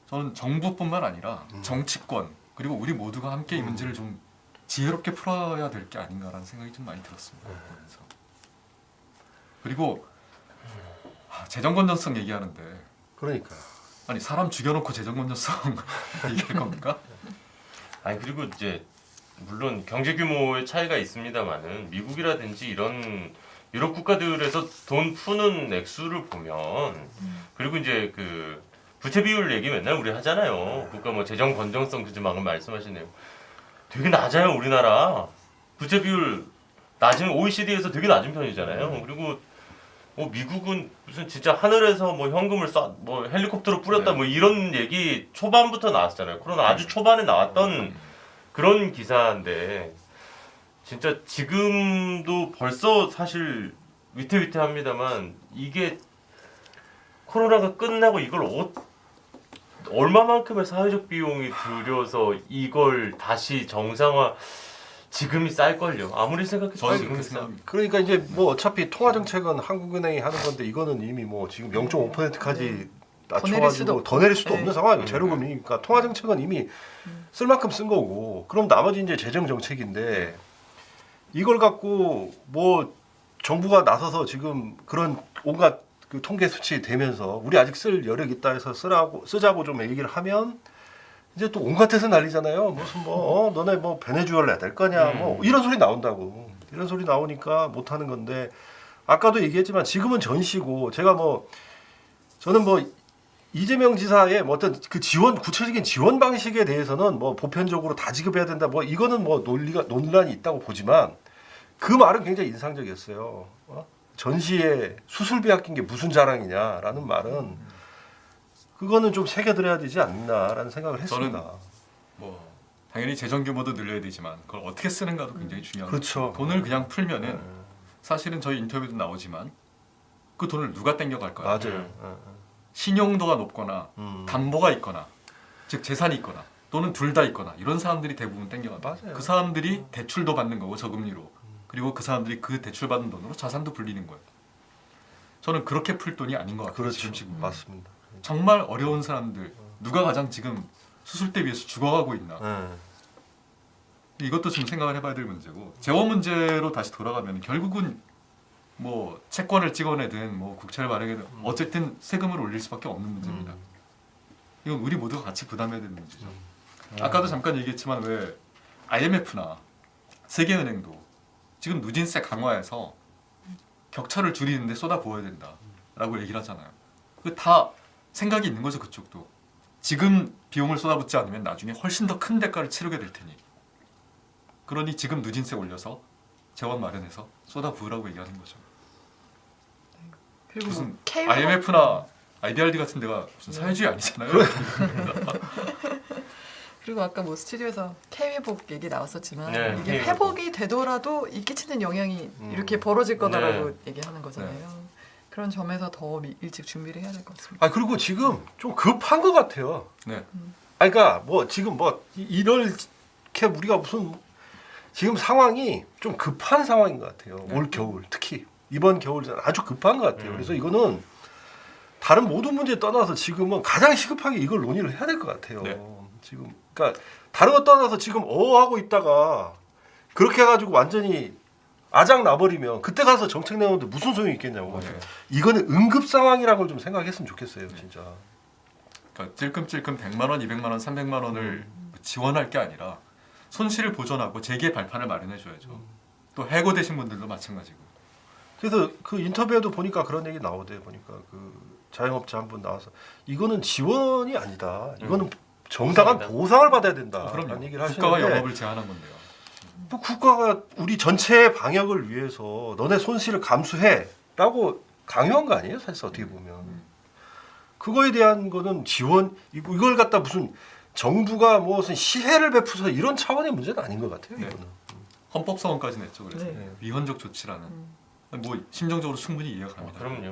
저는 정부뿐만 아니라 정치권 그리고 우리 모두가 함께 이 문제를 좀 지혜롭게 풀어야 될 게 아닌가라는 생각이 좀 많이 들었습니다. 그래서. 그리고 재정 건전성 얘기하는데 그러니까 아니 사람 죽여놓고 재정 건전성 얘기할 겁니까? 아니 그리고 이제 물론 경제 규모의 차이가 있습니다만은 미국이라든지 이런 유럽 국가들에서 돈 푸는 액수를 보면 그리고 이제 그 부채 비율 얘기 맨날 우리 하잖아요. 그러니까 뭐 재정 건전성 그저 방금 말씀하시네요. 되게 낮아요 우리나라 부채 비율 낮은 OECD에서 되게 낮은 편이잖아요. 그리고 미국은 무슨 진짜 하늘에서 뭐 현금을 뭐 헬리콥터로 뿌렸다 뭐 이런 얘기 초반부터 나왔잖아요. 코로나 아주 초반에 나왔던 그런 기사인데 진짜 지금도 벌써 사실 위태위태합니다만 이게 코로나가 끝나고 이걸 얼마만큼의 사회적 비용이 들여서 이걸 다시 정상화 지금이 쌀걸요. 아무리 생각해도 지금이 쌀. 그러니까 이제 뭐 어차피 통화 정책은 한국은행이 하는 건데 이거는 이미 뭐 지금 0.5%까지 낮춰가지고 더 내릴 수도 없는 상황이에요. 제로금리니까 통화 정책은 이미 쓸 만큼 쓴 거고 그럼 나머지 이제 재정 정책인데 이걸 갖고 뭐 정부가 나서서 지금 그런 온갖 그 통계 수치 되면서 우리 아직 쓸 여력 있다 해서 쓰자고 좀 얘기를 하면 이제 또 온갖 데서 난리잖아요. 무슨 뭐 너네 뭐 베네수엘라 될 거냐 뭐 이런 소리 나온다고. 이런 소리 나오니까 못 하는 건데 아까도 얘기했지만 지금은 전시고 제가 뭐 저는 뭐 이재명 지사의 뭐 어떤 그 구체적인 지원 방식에 대해서는 뭐 보편적으로 다 지급해야 된다 뭐 이거는 뭐 논란이 있다고 보지만 그 말은 굉장히 인상적이었어요. 전시에 수술비 아낀 게 무슨 자랑이냐라는 말은 그거는 좀 새겨들어야 되지 않나라는 생각을 했습니다. 저는 뭐 당연히 재정 규모도 늘려야 되지만 그걸 어떻게 쓰는가도 굉장히 중요하고 그렇죠. 돈을 그냥 풀면은 사실은 저희 인터뷰도 나오지만 그 돈을 누가 땡겨갈까요? 맞아요. 신용도가 높거나 담보가 있거나 즉 재산이 있거나 또는 둘 다 있거나 이런 사람들이 대부분 땡겨갑니다. 맞아요. 그 사람들이 대출도 받는 거고 저금리로 그리고 그 사람들이 그 대출 받은 돈으로 자산도 불리는 거예요. 저는 그렇게 풀 돈이 아닌 것 같아요. 그렇죠. 지금 맞습니다. 정말 어려운 사람들 누가 가장 지금 수술대 위에서 죽어가고 있나 이것도 좀 생각을 해봐야 될 문제고 재원 문제로 다시 돌아가면 결국은 뭐 채권을 찍어내든 뭐 국채를 발행하든 어쨌든 세금을 올릴 수밖에 없는 문제입니다. 이건 우리 모두가 같이 부담해야 되는 문제죠. 아까도 잠깐 얘기했지만 왜 IMF나 세계은행도 지금 누진세 강화해서 격차를 줄이는데 쏟아부어야 된다라고 얘기를 하잖아요. 그 다 생각이 있는 거죠. 그쪽도. 지금 비용을 쏟아붓지 않으면 나중에 훨씬 더 큰 대가를 치르게 될 테니. 그러니 지금 누진세 올려서 재원 마련해서 쏟아부으라고 얘기하는 거죠. 그리고 무슨 K-pop IMF나 IDRD 같은 데가 무슨 사회주의 아니잖아요. 그리고 아까 뭐 스튜디오에서 K-회복 얘기 나왔었지만 네, 이게 K-회복. 회복이 되더라도 이 끼치는 영향이 이렇게 벌어질 거다라고 네. 얘기하는 거잖아요. 그런 점에서 더 일찍 준비를 해야 될 것 같습니다. 아 그리고 지금 좀 급한 것 같아요. 네. 아 그러니까 뭐 지금 뭐 이렇게 우리가 무슨 지금 상황이 좀 급한 상황인 것 같아요. 올 겨울 특히 이번 겨울 아주 급한 것 같아요. 그래서 이거는 다른 모든 문제 떠나서 지금은 가장 시급하게 이걸 논의를 해야 될 것 같아요. 지금 그러니까 다른 거 떠나서 지금 하고 있다가 그렇게 해가지고 완전히 아작 나버리면 그때 가서 정책 내놓는데 무슨 소용이 있겠냐고. 이거는 응급 상황이라는 걸 좀 생각했으면 좋겠어요, 진짜. 그러니까 찔끔찔끔 100만 원, 200만 원, 300만 원을 지원할 게 아니라 손실을 보전하고 재개 발판을 마련해 줘야죠. 또 해고되신 분들도 마찬가지고. 그래서 그 인터뷰에도 보니까 그런 얘기 나오대. 보니까 그 자영업자 한 분 나와서 이거는 지원이 아니다. 이거는 정당한 보상을 받아야 된다. 그럼요. 얘기를 하시는데 국가가 영업을 제한한 건데요. 뭐 국가가 우리 전체의 방역을 위해서 너네 손실을 감수해라고 강요한 거 아니에요? 사실 어떻게 보면 그거에 대한 거는 지원 이걸 갖다 무슨 정부가 무슨 시혜를 베푸서 이런 차원의 문제는 아닌 것 같아요. 이거는. 헌법소원까지 냈죠. 그래서 네. 위헌적 조치라는 뭐 심정적으로 충분히 이해가 갑니다. 그럼요.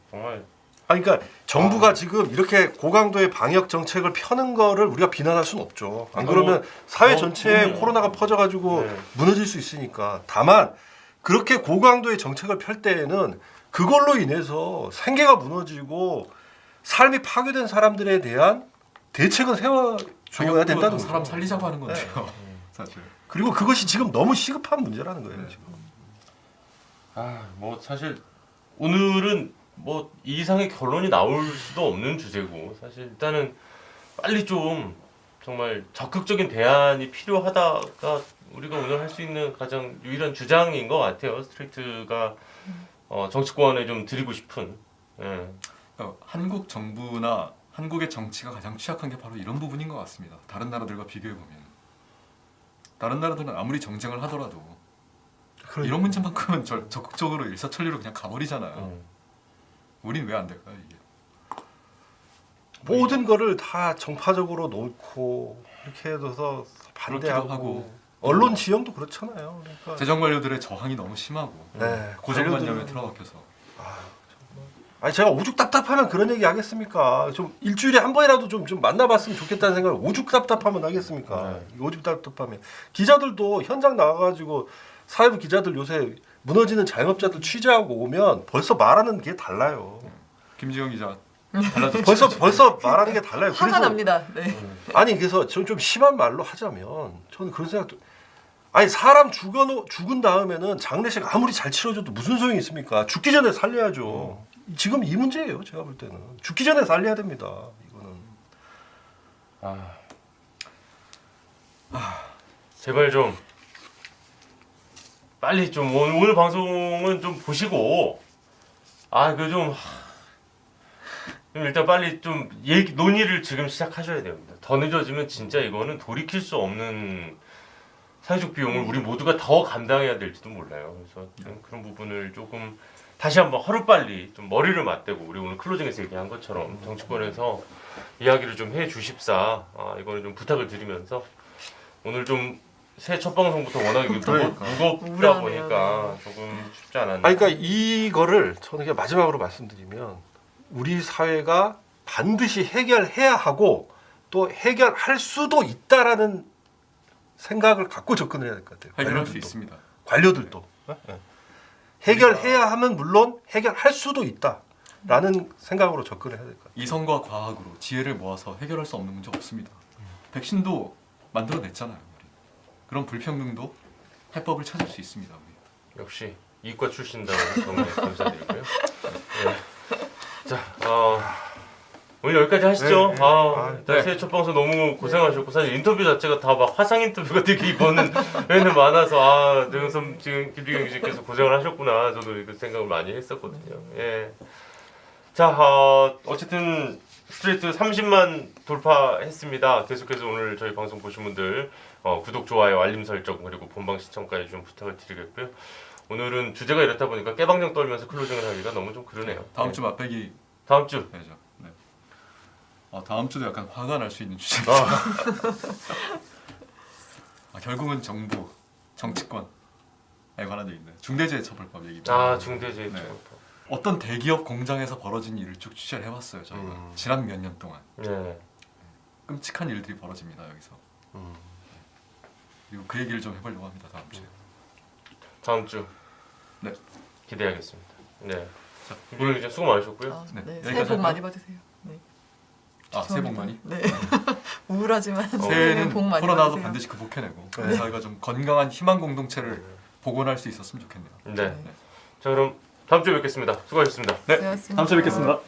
정말. 아니, 그러니까 정부가 지금 이렇게 고강도의 방역 정책을 펴는 거를 우리가 비난할 수는 없죠. 안 그러면 사회 전체에 코로나가 퍼져가지고 무너질 수 있으니까. 다만 그렇게 고강도의 정책을 펼 때에는 그걸로 인해서 생계가 무너지고 삶이 파괴된 사람들에 대한 대책은 세워줘야 된다는 거죠. 사람 살리자고 하는 건데요. 사실. 그리고 그것이 지금 너무 시급한 문제라는 거예요. 지금. 뭐 사실 오늘은 뭐 이 이상의 결론이 나올 수도 없는 주제고 사실 일단은 빨리 좀 정말 적극적인 대안이 필요하다가 우리가 오늘 할 수 있는 가장 유일한 주장인 것 같아요. 스트레이트가 정치권에 좀 드리고 싶은. 한국 정부나 한국의 정치가 가장 취약한 게 바로 이런 부분인 것 같습니다. 다른 나라들과 비교해 보면 다른 나라들은 아무리 정쟁을 하더라도 이런 문제만큼은 적극적으로 일사천리로 그냥 가버리잖아요. 우린 왜 안 될까요 이게? 모든 거를 다 정파적으로 놓고 이렇게 해서 반대하고 하고 언론 지형도 그렇잖아요. 그러니까 재정 관료들의 저항이 너무 심하고 고정관념에 틀어박혀서. 아니 제가 오죽 답답하면 그런 얘기 하겠습니까? 좀 일주일에 한 번이라도 좀 만나봤으면 좋겠다는 생각을 오죽 답답하면 하겠습니까? 오죽 답답하면 기자들도 현장 나가가지고 사회부 기자들 요새 무너지는 자영업자들 취재하고 오면 벌써 말하는 게 달라요. 김지영 기자 벌써 말하는 게 달라요. 화가 납니다. 네. 아니 그래서 좀 심한 말로 하자면 저는 그런 생각도 아니 사람 죽은 다음에는 장례식 아무리 잘 치러줘도 무슨 소용이 있습니까? 죽기 전에 살려야죠. 지금 이 문제예요. 제가 볼 때는 죽기 전에 살려야 됩니다. 이거는. 제발 좀 빨리 좀 오늘 방송은 좀 보시고 좀 일단 빨리 좀 논의를 지금 시작하셔야 됩니다. 더 늦어지면 진짜 이거는 돌이킬 수 없는 사회적 비용을 우리 모두가 더 감당해야 될지도 몰라요. 그래서 좀 그런 부분을 조금 다시 한번 하루빨리 좀 머리를 맞대고 우리 오늘 클로징에서 얘기한 것처럼 정치권에서 이야기를 좀 해주십사 이거는 좀 부탁을 드리면서 오늘 좀 새해 첫 방송부터 워낙 무겁다 보니까 조금 쉽지 않았나. 그러니까 이거를 저는 그냥 마지막으로 말씀드리면 우리 사회가 반드시 해결해야 하고 또 해결할 수도 있다라는 생각을 갖고 접근을 해야 될 것 같아요. 해결할 수 있습니다. 관료들도 해결해야 하면 물론 해결할 수도 있다라는 생각으로 접근을 해야 될 것 같아요. 이성과 과학으로 지혜를 모아서 해결할 수 없는 문제 없습니다. 백신도 만들어냈잖아요. 우리. 그런 불평등도 해법을 찾을 수 있습니다. 우리. 역시 이과 출신다고 정말 감사드리고요. 네. 자, 오늘 여기까지 하시죠. 새해 첫 방송 너무 고생하셨고 사실 인터뷰 자체가 다 막 화상 인터뷰가 되게 이번은 많아서 대영선 지금 김주경 기자께서 고생을 하셨구나 저도 그 생각을 많이 했었거든요. 예. 자, 어쨌든 스트레이트 30만 돌파했습니다. 계속해서 오늘 저희 방송 보신 분들 구독, 좋아요, 알림 설정 그리고 본방 시청까지 좀 부탁을 드리겠고요. 오늘은 주제가 이렇다 보니까 깨방정 떨면서 클로징을 하기가 너무 좀 그러네요. 다음 주 맛배기. 다음 주. 되죠. 네. 다음 주도 약간 화가 날 수 있는 주제입니다. 결국은 정부, 정치권에 관한 얘기인데 중대재해처벌법 얘기입니다. 중대재해처벌법. 어떤 대기업 공장에서 벌어진 일을 쭉 취재를 해봤어요. 저희가 지난 몇 년 동안. 네. 끔찍한 일들이 벌어집니다 여기서. 그리고 그 얘기를 좀 해보려고 합니다 다음 주에. 다음 주. 네. 기대하겠습니다. 네. 자, 김주경 기자 수고 많으셨고요. 새해 복 많이 받으세요. 네. 새해 복 많이? 네. 우울하지만 새해는 복 많이 코로나도 받으세요. 반드시 극복해내고 저희가 좀 건강한 희망 공동체를 복원할 수 있었으면 좋겠네요. 네. 자 그럼 다음 주에 뵙겠습니다. 수고하셨습니다. 네. 다음 주에 뵙겠습니다.